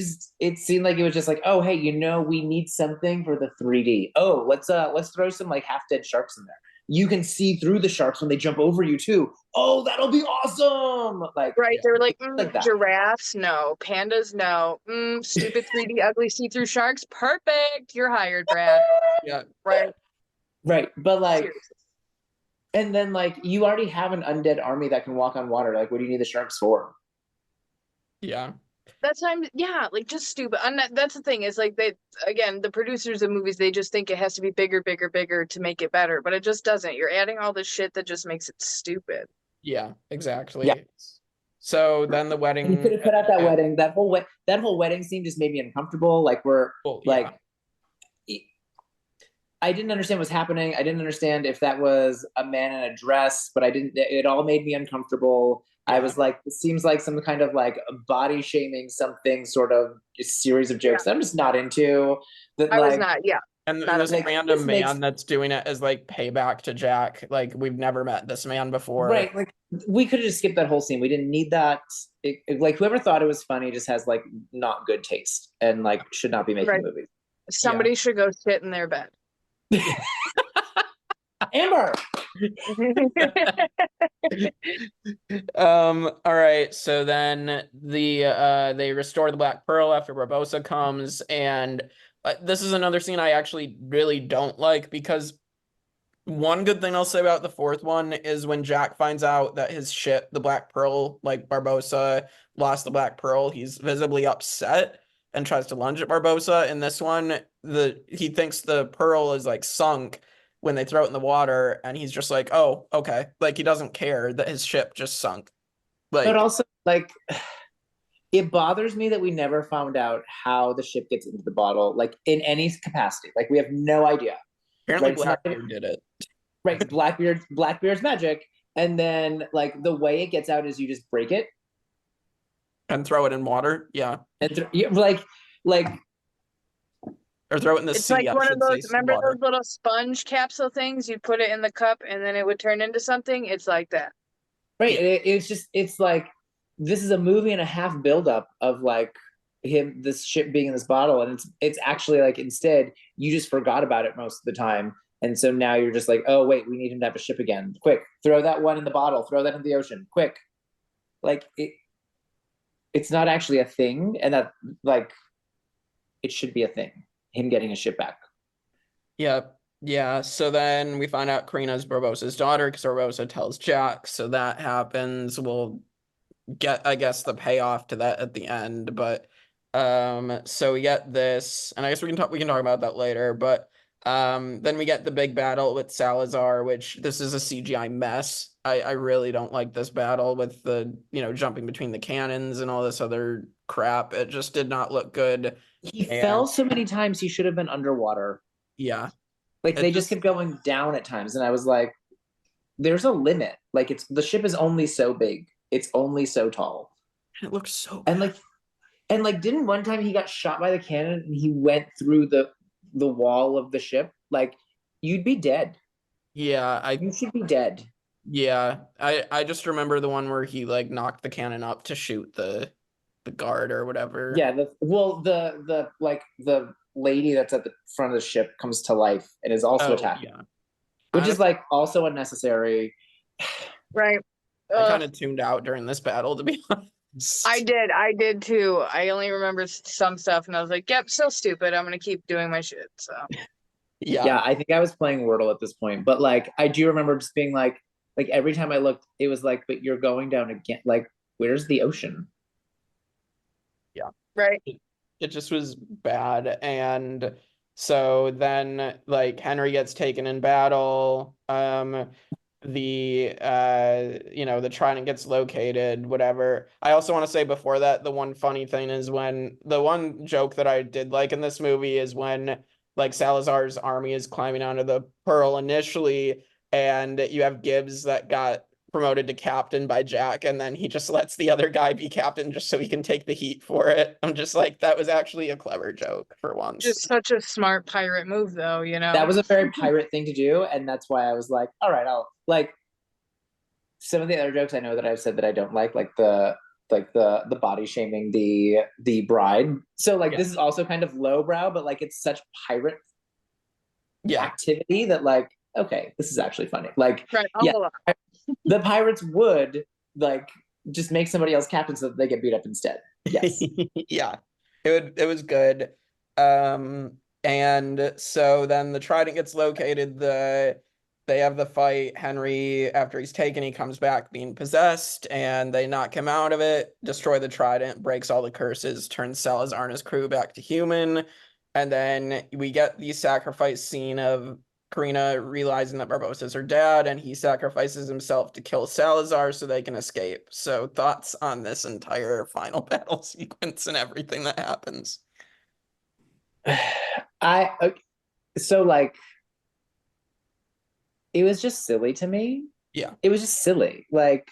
seemed like it was just like, oh hey, we need something for the 3D. Oh, let's throw some like half dead sharks in there. You can see through the sharks when they jump over you too. Oh, that'll be awesome! Like Right, Yeah. they were like, Like that. giraffes, no. Pandas, no. Stupid 3D ugly see-through sharks, perfect. You're hired, Brad. Yeah, Right. right, but like. Seriously. And then, like, you already have an undead army that can walk on water. Like, what do you need the sharks for? yeah, That's time. Yeah, like just stupid. And that's the thing is like the producers of movies, they just think it has to be bigger, bigger, bigger to make it better, but it just doesn't. You're adding all this shit that just makes it stupid. yeah, exactly. Yeah. So then the wedding. You could have cut out that wedding. That whole wedding scene just made me uncomfortable. Like, Well, like, I didn't understand what's happening. I didn't understand if that was a man in a dress, but I didn't. It all made me uncomfortable. I Yeah. was like, it seems like some kind of like body shaming something sort of series of jokes that I'm just not into. That I was like, not, yeah. And Not this like, random this man makes- that's doing it as like payback to Jack. Like we've never met this man before. right, like we could have just skipped that whole scene. We didn't need that. Like whoever thought it was funny just has like not good taste and like should not be making Right. movies. Somebody should go sit in their bed. Amber. All right, so then they restore the Black Pearl after Barbossa comes, and this is another scene I actually really don't like, because one good thing I'll say about the fourth one is when Jack finds out that his ship, the Black Pearl, like Barbossa lost the Black Pearl, he's visibly upset and tries to lunge at Barbossa. In this one, he thinks the pearl is like sunk when they throw it in the water, and he's just like, oh, okay. Like he doesn't care that his ship just sunk. Like, But also, like, it bothers me that we never found out how the ship gets into the bottle, like in any capacity. Like we have no idea. apparently right, it's not- Blackbeard did it. Right, Blackbeard's magic, and then like the way it gets out is you just break it And throw it in water. Yeah. and like Or throw it in the It's sea. like I one of should say, those, remember water. those little sponge capsule things? You'd put it in the cup and then it would turn into something. It's like that. right. It's like this is a movie and a half buildup of like this ship being in this bottle, and it's actually like instead you just forgot about it most of the time. And so now you're just like, oh wait, we need him to have a ship again. Quick, throw that one in the bottle, throw that in the ocean, quick. Like it's not actually a thing, and that like it should be a thing. Him getting his ship back. Yeah. Yeah. So then we find out Karina's Barbossa's daughter because Barbossa tells Jack. So that happens. We'll get, I guess, the payoff to that at the end. But so we get this, and I guess we can talk about that later. But then we get the big battle with Salazar, which this is a CGI mess. I really don't like this battle with the, jumping between the cannons and all this other crap. It just did not look good. He Yeah. fell so many times he should have been underwater. Yeah. Like It they just kept going down at times, and I was like, there's a limit. Like the ship is only so big. It's only so tall. It looks so And bad. like And like, didn't one time he got shot by the cannon and he went through the wall of the ship? Like, you'd be dead. Yeah, You should be dead. I just remember the one where he like knocked the cannon up to shoot the guard or whatever. Yeah, the like the lady that's at the front of the ship comes to life and is also attacked. Yeah. Which is like also unnecessary. Right. I kind of tuned out during this battle, to be honest. I did too. I only remember some stuff, and I was like, "Yep, so stupid. I'm gonna keep doing my shit." So Yeah, I think I was playing Wordle at this point, but like I do remember just being like every time I looked, it was like, but you're going down again. Like, where's the ocean? Yeah. right. It just was bad. And so then like Henry gets taken in battle. The the trident gets located, whatever. I also want to say before that, the one funny thing is when the one joke that I did like in this movie is when like Salazar's army is climbing onto the Pearl initially, and you have Gibbs that got promoted to captain by Jack, and then he just lets the other guy be captain just so he can take the heat for it. I'm just like, that was actually a clever joke for once. Just such a smart pirate move, though. That was a very pirate thing to do, and that's why I was like, all right, I'll like some of the other jokes I know that I've said that I don't like the body shaming the bride. So like this is also kind of lowbrow, but like it's such pirate activity that like, okay, this is actually funny. Like the pirates would like just make somebody else captain so that they get beat up instead. Yes. Yeah. It was good. And so then the trident gets located, they have the fight. Henry, after he's taken, he comes back being possessed, and they knock him out of it, destroy the trident, breaks all the curses, turns Salazar and his crew back to human. And then we get the sacrifice scene of Karina realizing that Barbossa's her dad, and he sacrifices himself to kill Salazar so they can escape. So thoughts on this entire final battle sequence and everything that happens? So like it was just silly to me. Yeah. It was just silly. Like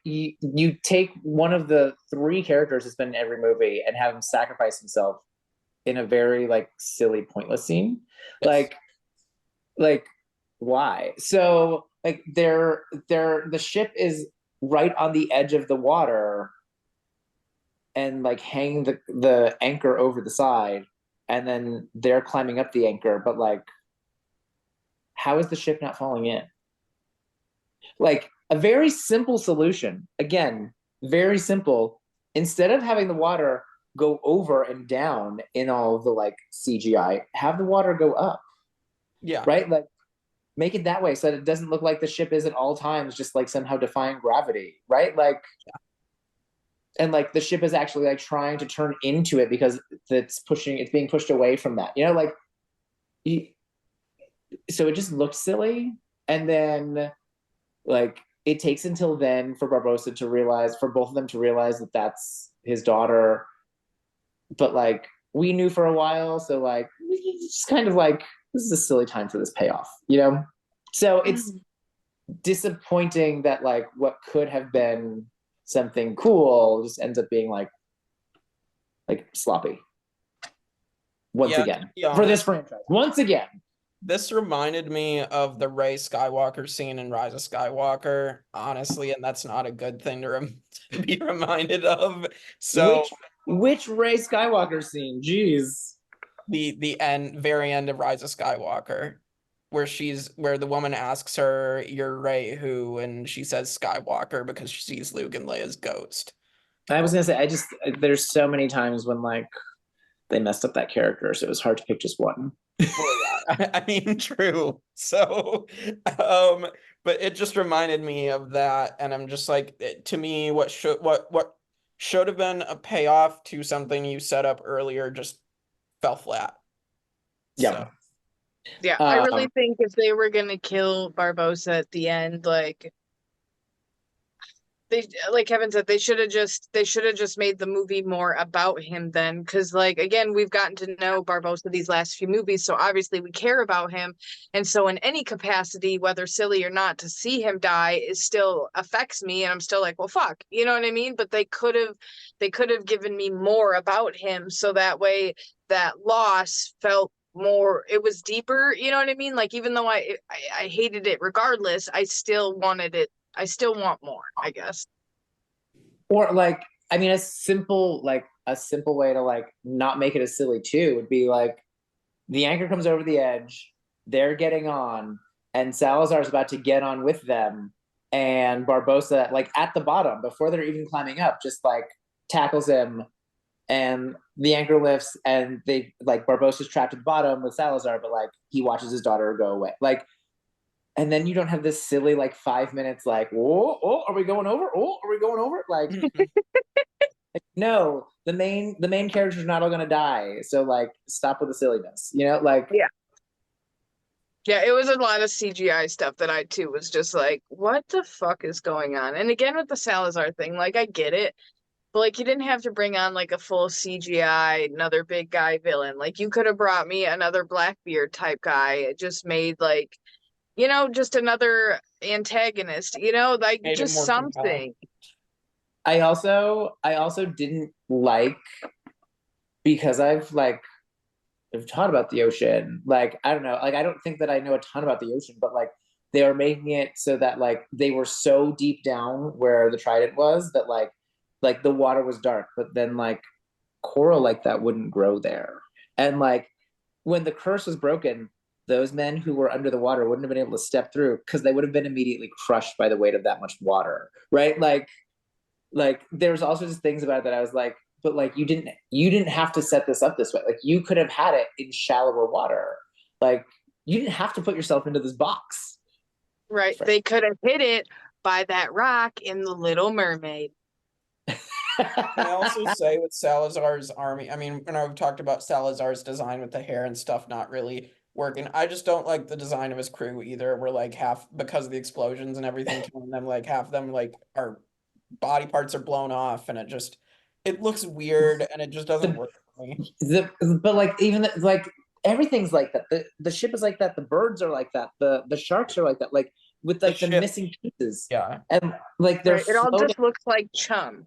you take one of the three characters that's been in every movie and have him sacrifice himself in a very like silly, pointless scene. Yes. Like why? So like the ship is right on the edge of the water and like hang the anchor over the side, and then they're climbing up the anchor, but like how is the ship not falling in? Like a very simple solution. Again, very simple. Instead of having the water go over and down in all of the like CGI, have the water go up. Yeah. Right? Like make it that way so that it doesn't look like the ship is at all times just like somehow defying gravity. Right? Like and like the ship is actually like trying to turn into it because it's being pushed away from that. You know, like so it just looked silly. And then like it takes until then for Barbossa to realize, for both of them to realize that that's his daughter. But like we knew for a while, so like it's just kind of like this is a silly time for this payoff, you know? So it's disappointing that like what could have been something cool just ends up being like sloppy. Once again. For this franchise. Once again. This reminded me of the Rey Skywalker scene in Rise of Skywalker, honestly, and that's not a good thing to be reminded of. So which Rey Skywalker scene? Jeez. The very end of Rise of Skywalker, where the woman asks her, "You're Rey who?" and she says Skywalker because she sees Luke and Leia's ghost. I was gonna say, there's so many times when like they messed up that character, so it was hard to pick just one. I mean, true. So, but it just reminded me of that, and I'm just like, to me, what should have been a payoff to something you set up earlier just fell flat. Yeah. So. Yeah, I really think if they were gonna kill Barbossa at the end, like they, like Kevin said, they should have just made the movie more about him then, because like again, we've gotten to know Barbossa these last few movies, so obviously we care about him, and so in any capacity, whether silly or not, to see him die is still affects me, and I'm still like, well, fuck, you know what I mean? But they could have given me more about him, so that way that loss felt more, it was deeper, you know what I mean? Like even though I hated it regardless, I still wanted it. I still want more, I guess. Or like, I mean, a simple way to like not make it as silly too would be like the anchor comes over the edge, they're getting on, and Salazar's about to get on with them, and Barbossa, like at the bottom, before they're even climbing up, just like tackles him, and the anchor lifts, and they like Barbossa's trapped at the bottom with Salazar, but like he watches his daughter go away. Like, and then you don't have this silly like 5 minutes like, oh, are we going over? Oh, are we going over? Like, no, the main characters are not all gonna die. So like stop with the silliness, you know? Like, yeah, it was a lot of CGI stuff that I too was just like, what the fuck is going on? And again with the Salazar thing, like I get it, but like you didn't have to bring on like a full CGI, another big guy villain. Like you could have brought me another Blackbeard type guy. It just made like, you know, just another antagonist, you know, like Made it just more something. compelling. I also didn't like, because I've taught about the ocean. Like, I don't know, like I don't think that I know a ton about the ocean, but like they were making it so that like they were so deep down where the trident was that like the water was dark, but then like coral like that wouldn't grow there. And like when the curse was broken, those men who were under the water wouldn't have been able to step through because they would have been immediately crushed by the weight of that much water, right? Like there's also just things about it that I was like, but like you didn't have to set this up this way. Like you could have had it in shallower water. Like you didn't have to put yourself into this box. Right. They could have hit it by that rock in The Little Mermaid. Can I also say with Salazar's army, I mean, when I've talked about Salazar's design with the hair and stuff not really working, I just don't like the design of his crew either. Where like half, because of the explosions and everything, killing them, like half of them like are body parts are blown off, and it looks weird and it just doesn't work for me. But like even like everything's like that. The ship is like that. The birds are like that. The sharks are like that. Like with like the missing pieces. Yeah. And like they're it all just looks like chum.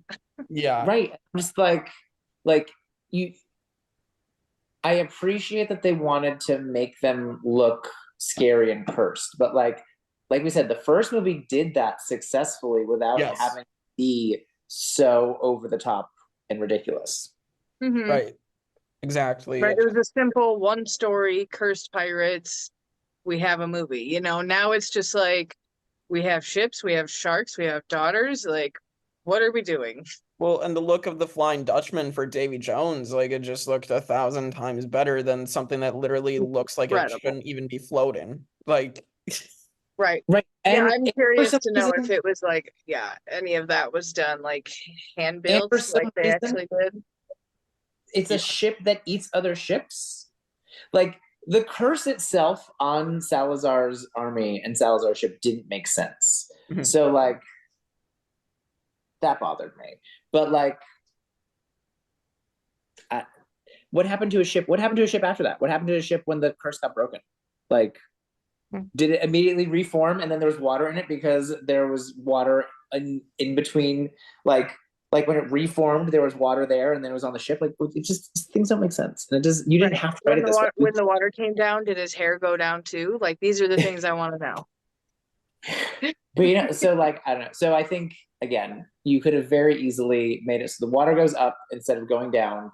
Yeah. Right. Just like you, I appreciate that they wanted to make them look scary and cursed, but like we said, the first movie did that successfully without having to be so over the top and ridiculous. Mm-hmm. Right. Exactly. Right. It was a simple one story, cursed pirates. We have a movie, you know. Now it's just like we have ships, we have sharks, we have daughters. Like, what are we doing? Well, and the look of the Flying Dutchman for Davy Jones, like it just looked 1,000 times better than something that literally looks like it shouldn't even be floating. Like, right. And I'm curious to know if it was like, any of that was done like hand built, like they actually did. It's a ship that eats other ships. Like the curse itself on Salazar's army and Salazar's ship didn't make sense. Mm-hmm. So like that bothered me. But like, what happened to a ship? What happened to a ship after that? What happened to a ship when the curse got broken? Like, did it immediately reform and then there was water in it because there was water in between? Like when it reformed, there was water there and then it was on the ship. Like, it just things don't make sense. And it just you didn't have to write it this way. When the water came down, did his hair go down too? Like, these are the things I want to know. But you know, so like I don't know. So I think again, you could have very easily made it so the water goes up instead of going down.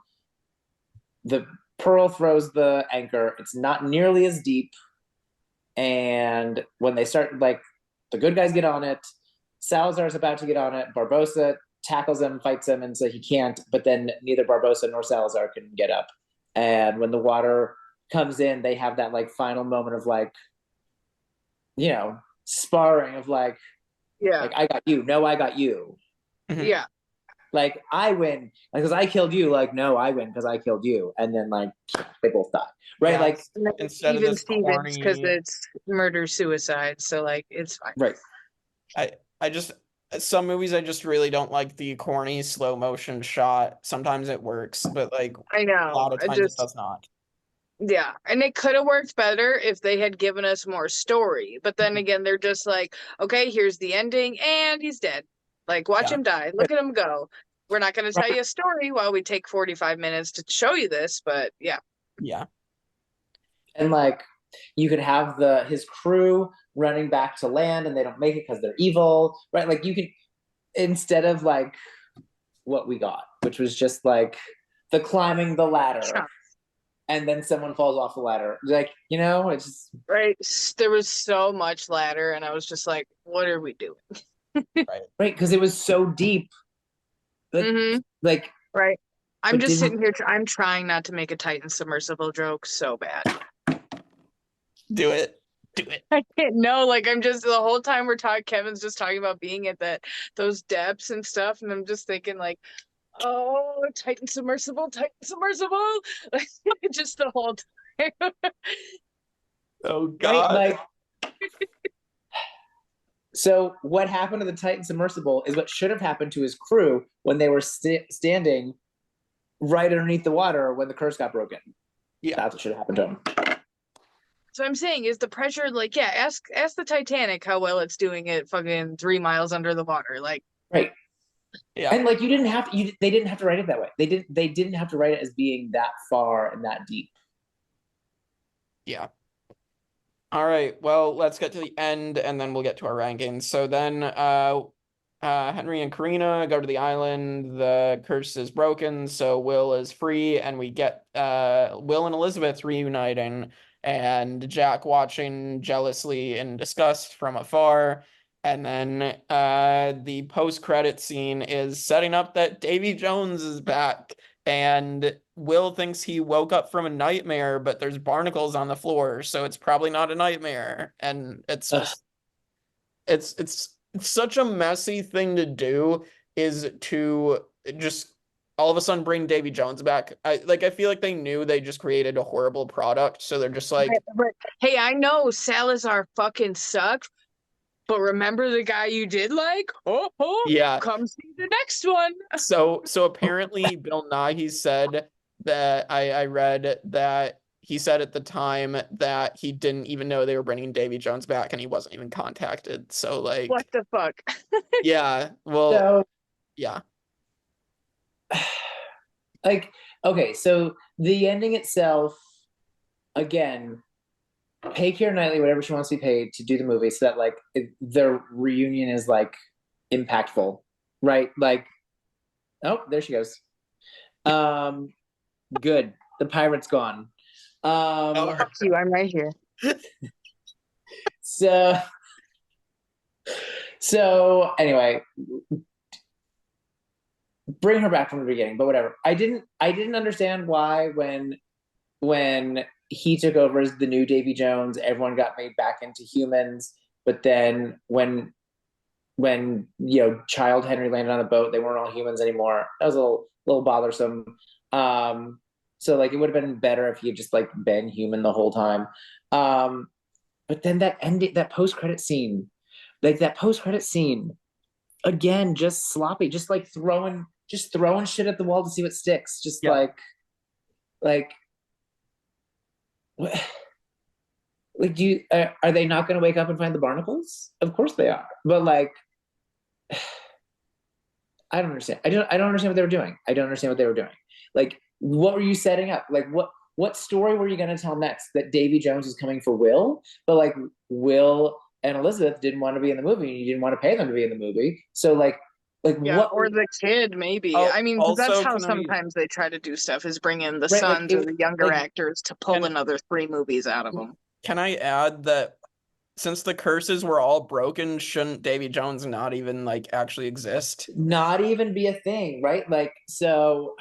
The Pearl throws the anchor. It's not nearly as deep. And when they start, like, the good guys get on it. Salazar's about to get on it. Barbossa tackles him, fights him, and so he can't. But then neither Barbossa nor Salazar can get up. And when the water comes in, they have that like final moment of like, you know, sparring of like, like I got you. No, I got you. Yeah. Like I win because I killed you. Like no, I win because I killed you. And then like they both die. Right? Yeah. Like instead even of Stevens because it's murder suicide. So like it's fine. Right. I just some movies I just really don't like the corny slow motion shot. Sometimes it works, but like I a know. lot of I times it just does not. Yeah, and it could have worked better if they had given us more story. But then again, they're just like, okay, here's the ending, and he's dead. Like, watch Yeah. him die. Look at him go. We're not going to tell you a story while we take 45 minutes to show you this, but yeah. Yeah. And like you could have his crew running back to land and they don't make it because they're evil, right? Like you could, instead of like what we got, which was just like the climbing the ladder and then someone falls off the ladder. Like, it's just Right. There was so much ladder, and I was just like, what are we doing? Right. right, because it was so deep. Like Right. I'm but just didn't- sitting here. I'm trying not to make a Titan submersible joke so bad. Do it. Do it. I can't know. Like, I'm just the whole time we're talking, Kevin's just talking about being at those depths and stuff, and I'm just thinking like, oh, Titan submersible, just the whole time. Oh right, God. like so what happened to the Titan submersible is what should have happened to his crew when they were standing right underneath the water when the curse got broken. Yeah. That's what should have happened to him. So I'm saying is the pressure, like, yeah, ask the Titanic how well it's doing it fucking 3 miles under the water. Like, right. Yeah. And like they didn't have to write it that way. They didn't have to write it as being that far and that deep. Yeah. All right. Well, let's get to the end and then we'll get to our rankings. So then Henry and Karina go to the island. The curse is broken, so Will is free, and we get Will and Elizabeth reuniting, and Jack watching jealously in disgust from afar. And then the post-credit scene is setting up that Davy Jones is back, and Will thinks he woke up from a nightmare, but there's barnacles on the floor, so it's probably not a nightmare. And it's just, it's such a messy thing to do, is to just all of a sudden bring Davy Jones back. I feel like they knew they just created a horrible product, so they're just like, hey, I know Salazar fucking sucked, but remember the guy you did like? Oh, yeah. Come see the next one. So apparently Bill Nighy said that I read that he said at the time that he didn't even know they were bringing Davy Jones back, and he wasn't even contacted. So like, What the fuck? yeah, well, So yeah, like, okay, so the ending itself, again, pay Keira Knightley whatever she wants to be paid to do the movie so that like their reunion is like impactful, right? Like, oh, there she goes. Good. The pirate's gone. Fuck you, I'm right here. So anyway, bring her back from the beginning, but whatever. I didn't understand why when he took over as the new Davy Jones, everyone got made back into humans, but then when child Henry landed on the boat, they weren't all humans anymore. That was a little bothersome. So like it would have been better if he had just like been human the whole time. But then that post-credit scene, again, just sloppy, just like throwing shit at the wall to see what sticks. Just like what? Like, are they not going to wake up and find the barnacles? Of course they are. But like, I don't understand. I don't understand what they were doing. I don't understand what they were doing. Like, what were you setting up? Like, what story were you going to tell next? That Davy Jones was coming for Will, but like Will and Elizabeth didn't want to be in the movie, and you didn't want to pay them to be in the movie. So like Yeah, what? or the kid, maybe. Oh, I mean, also, that's how can I- sometimes they try to do stuff, is bring in the Right, like, sons or the younger like, actors to pull can- another 3 movies out of them. Can I add that since the curses were all broken, shouldn't Davy Jones not even like actually exist? Not even be a thing, right? Like, so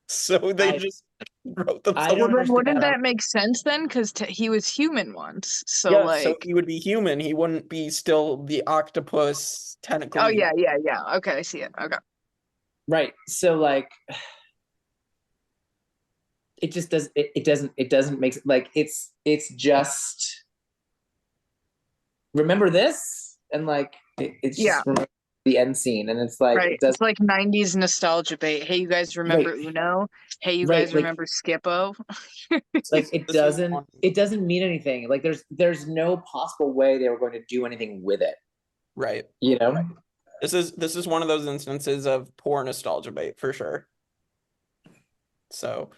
So they just wrote them. I Well, don't then wouldn't understand. that make sense then? Because he was human once. So, Yeah, like. so he would be human. He wouldn't be still the octopus technically. Oh, yeah. Okay, I see it. Okay. Right. So like it just does it doesn't make like it's just remember this, and like It's Yeah. just remember the end scene, and it's like Right. it does It's like 90s nostalgia bait. Hey, you guys remember right, Uno? Hey, you right, guys like remember Skippo? like it This is doesn't one- it doesn't mean anything. Like there's no possible way they were going to do anything with it. Right. You know? This is one of those instances of poor nostalgia bait for sure. So,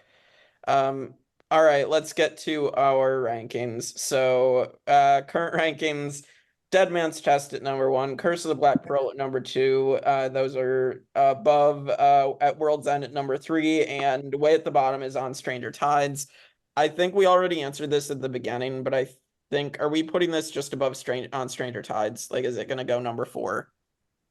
all right, let's get to our rankings. So, current rankings, Dead Man's Chest at number 1, Curse of the Black Pearl at number 2. Those are above at World's End at number 3, and way at the bottom is On Stranger Tides. I think we already answered this at the beginning, but I think, are we putting this just above On Stranger Tides? Like, is it going to go number 4?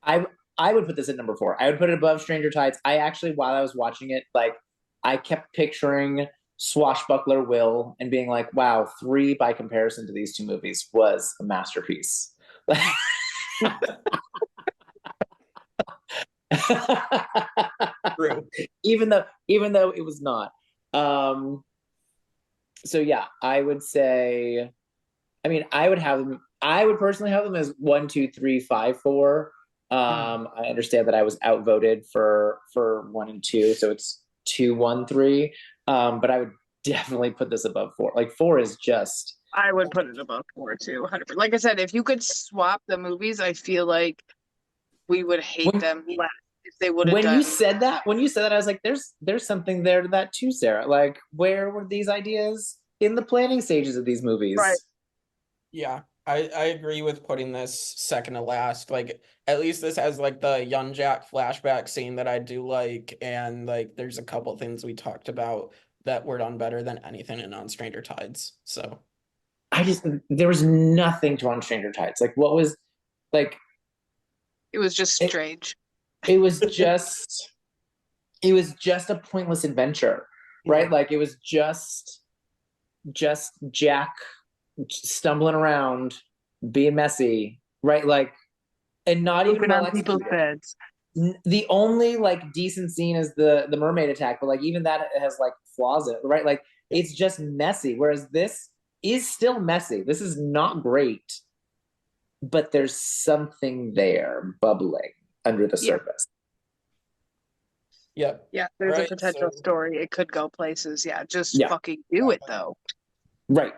I would put this at number 4. I would put it above Stranger Tides. I actually, while I was watching it, like I kept picturing Swashbuckler Will and being like, wow, 3 by comparison to these two movies was a masterpiece. True. even though it was not. So yeah, I would say, I mean, I would personally have them as 1, 2, 3, 5, 4. I understand that I was outvoted for 1 and 2, so it's 2, 1, 3. But I would definitely put this above 4. Like 4 is just. I would put it above 4 too, 100%. Like I said, if you could swap the movies, I feel like we would hate them less if they would have When done. you said that, I was like, there's something there to that too, Sarah. Like, where were these ideas in the planning stages of these movies? Right. Yeah, I agree with putting this second to last. Like, at least this has like the young Jack flashback scene that I do like, and like there's a couple things we talked about that were done better than anything in On Stranger Tides. So There was nothing to On Stranger Tides. Like, what was, like, It was just strange. it was just a pointless adventure, right? Like, it was just Jack stumbling around, being messy, right? Like, and not even Moving on people's beds. The only like decent scene is the mermaid attack, but like even that has like flaws in it, right? Like, it's just messy. Whereas this is still messy. This is not great, but there's something there bubbling under the surface. Yep. Yeah, there's Right, a potential so- story. It could go places. Yeah, just fucking do it though. Right.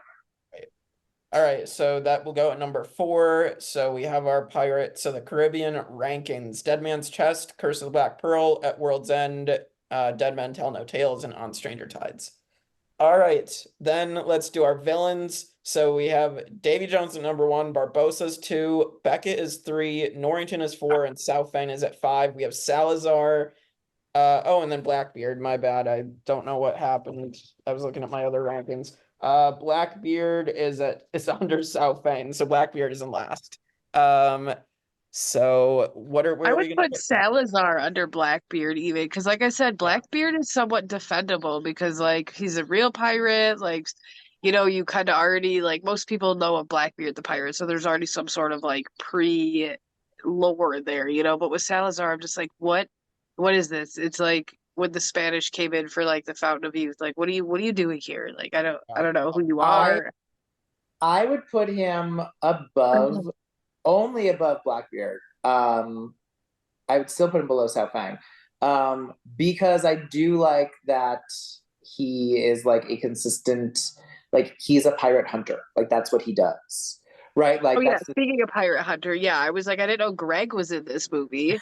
All right, so that will go at number 4. So we have our Pirates of the Caribbean rankings: Dead Man's Chest, Curse of the Black Pearl, At World's End, Dead Men Tell No Tales, and On Stranger Tides. All right, then let's do our villains. So we have Davy Jones at number 1, Barbossa's 2, Beckett is 3, Norrington is 4, and Southfang is at 5. We have Salazar. Oh, and then Blackbeard. My bad. I don't know what happened. I was looking at my other rankings. Blackbeard is under Southfang, so Blackbeard is in last. So where I are we would gonna put put Salazar under Blackbeard even because, like I said, Blackbeard is somewhat defendable because, like, he's a real pirate. Like, you know, you kind of already like most people know of Blackbeard the pirate, so there's already some sort of like pre-lore there, you know. But with Salazar, I'm just like, what is this? It's like when the Spanish came in for like the Fountain of Youth. Like, what are you doing here? Like, I don't know who you are. I would put him above, only above Blackbeard. I would still put him below Southfang, because I do like that he is like a consistent, like he's a pirate hunter. Like that's what he does, right? Like, Oh yeah, that's speaking of Pirate Hunter, yeah, I was like, I didn't know Greg was in this movie.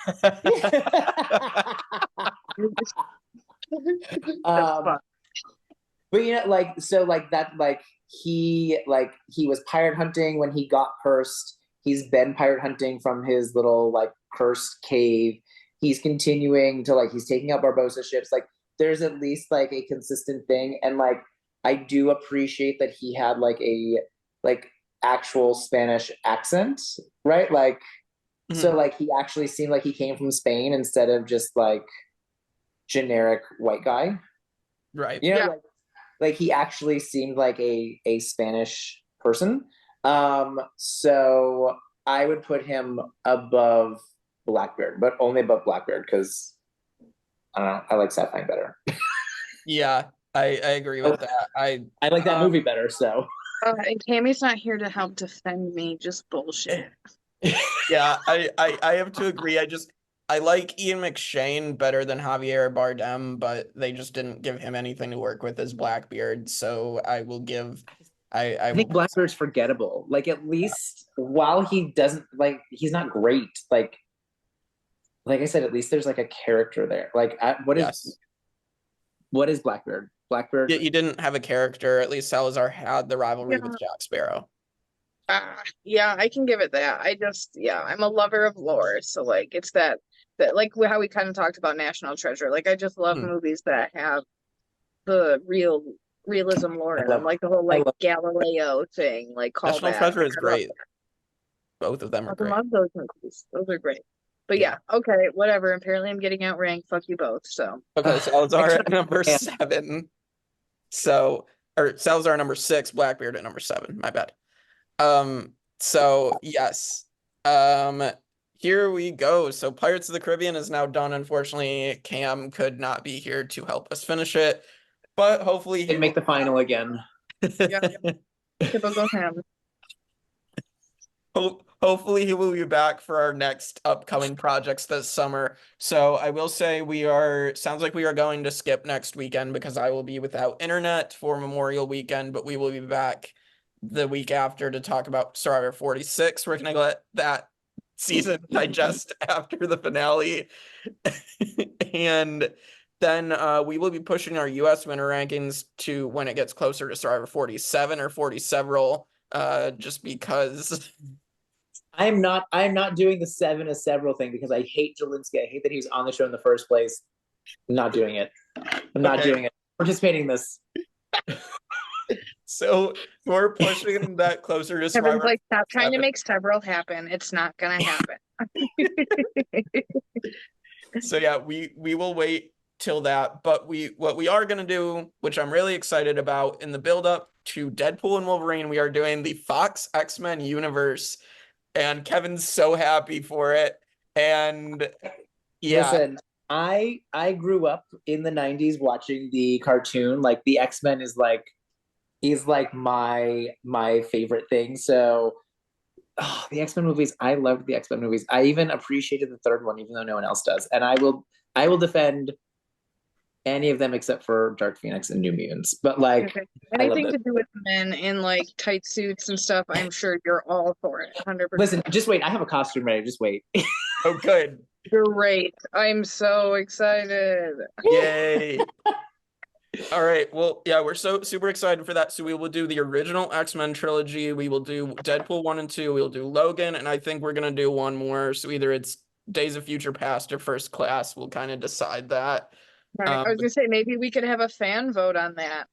But you know, like, so like that, like he was pirate hunting when he got cursed. He's been pirate hunting from his little like cursed cave. He's continuing to like, he's taking out Barbossa ships. Like, there's at least like a consistent thing, and like I do appreciate that he had like a like actual Spanish accent, right? Like, so like he actually seemed like he came from Spain instead of just like generic white guy, right? You know, Yeah. like he actually seemed like a Spanish person. So I would put him above Blackbeard, but only above Blackbeard because I don't know, I like Sapphire better. Yeah, I agree with that. I like that movie better. So And Tammy's not here to help defend me. Just bullshit. Yeah, I have to agree. I like Ian McShane better than Javier Bardem, but they just didn't give him anything to work with as Blackbeard. So I will give I I think will Blackbeard's forgettable. Like at least while he doesn't like he's not great. Like I said, at least there's like a character there. Like yes. what is Blackbeard? Blackbeard. You didn't have a character. At least Salazar had the rivalry Yeah. with Jack Sparrow. Yeah, I can give it that. I'm a lover of lore, so like it's that like how we kind of talked about National Treasure. Like I just love Hmm. movies that have the realism lore in them, love- like the whole I like love- Galileo thing, like National callback. Treasure is I love great. Both of them are I great. love those movies. Those are great. But yeah, okay, whatever. Apparently I'm getting outranked. Fuck you both. So Okay, Salazar Except- at number yeah. 7. So, or Salazar number 6, Blackbeard at number 7. My bad. So yes. Here we go. So Pirates of the Caribbean is now done. Unfortunately, Cam could not be here to help us finish it, but hopefully he Didn't make the final again. yeah, typical him. Hopefully he will be back for our next upcoming projects this summer. So I will say sounds like we are going to skip next weekend because I will be without internet for Memorial Weekend, but we will be back the week after to talk about Survivor 46. We're gonna let that season digest after the finale. And then we will be pushing our US winner rankings to when it gets closer to Survivor 47 or 40 several, just because I'm not doing the 7 of several thing because I hate Jelinski. I hate that he was on the show in the first place. I'm not doing it. I'm not Okay. doing it. Participating in this. So we're pushing that closer to Kevin's Survivor. like, stop trying to 47. make several happen. It's not gonna happen. So yeah, we will wait till that. But what we are gonna do, which I'm really excited about, in the build up to Deadpool and Wolverine, we are doing the Fox X-Men universe, and Kevin's so happy for it. And yeah, Listen, I grew up in the 90s watching the cartoon. Like the X-Men is like my favorite thing. So the X-Men movies, I loved the X-Men movies. I even appreciated the third one, even though no one else does. And I will defend any of them except for Dark Phoenix and New Mutants. But like Okay. I loved Anything it. to do with men in like tight suits and stuff, I'm sure you're all for it. 100%. Listen, just wait. I have a costume ready. Just wait. oh good. Great. I'm so excited. Yay. All right. Well, yeah, we're so super excited for that. So we will do the original X-Men trilogy. We will do Deadpool 1 and 2. We'll do Logan, and I think we're gonna do one more. So either it's Days of Future Past or First Class. We'll kind of decide that. Right. I was gonna say maybe we could have a fan vote on that.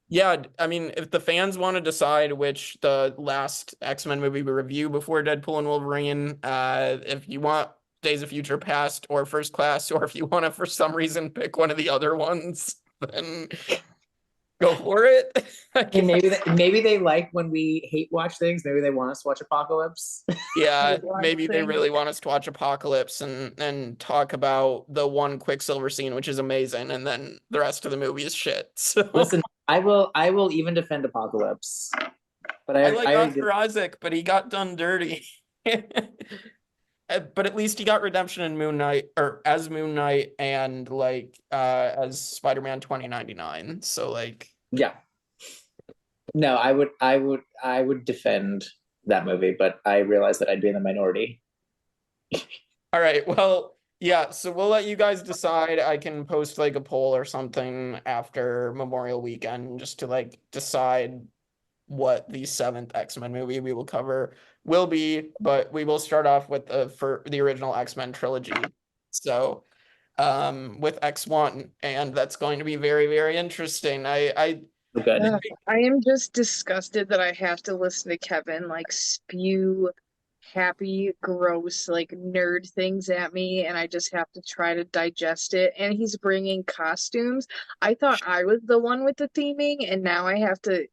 Yeah, I mean, if the fans want to decide which the last X-Men movie we review before Deadpool and Wolverine, if you want Days of Future Past or First Class, or if you want to, for some reason, pick one of the other ones, then go for it. And maybe they like when we hate watch things. Maybe they want us to watch Apocalypse. Yeah, Hate watch maybe they things. really want us to watch Apocalypse and talk about the one Quicksilver scene, which is amazing, and then the rest of the movie is shit. So Listen, I will even defend Apocalypse. But I like already Oscar Isaac, but he got done dirty. But at least he got redemption in Moon Knight, or as Moon Knight, and like as Spider-Man 2099. So like, yeah. No, I would defend that movie, but I realized that I'd be in the minority. all right, well, yeah, so we'll let you guys decide. I can post like a poll or something after Memorial Weekend just to like decide what the 7th X-Men movie we will cover will be, but we will start off with the original X-Men trilogy. So with X1, and that's going to be very, very interesting. Good. I am just disgusted that I have to listen to Kevin like spew happy, gross, like nerd things at me, and I just have to try to digest it. And he's bringing costumes. I thought I was the one with the theming, and now I have to,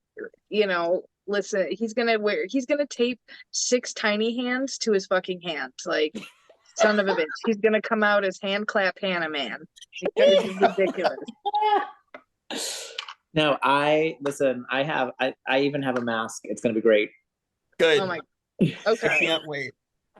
listen. He's gonna tape 6 tiny hands to his fucking hands, like son of a bitch. He's gonna come out as hand clap Hannah Man. This is ridiculous. No, I even have a mask. It's gonna be great. good. Oh my. I Okay. can't wait.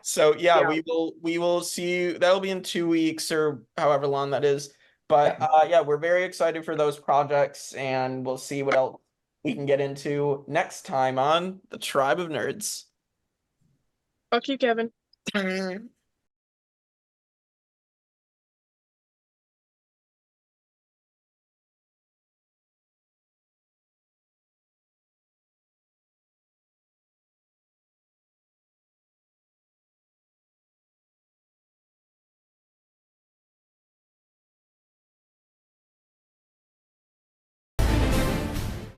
So yeah, Yeah. we will see you. That'll be in 2 weeks or however long that is. But yeah, we're very excited for those projects, and we'll see what else we can get into next time on the Tribe of Nerds. Fuck you, Kevin.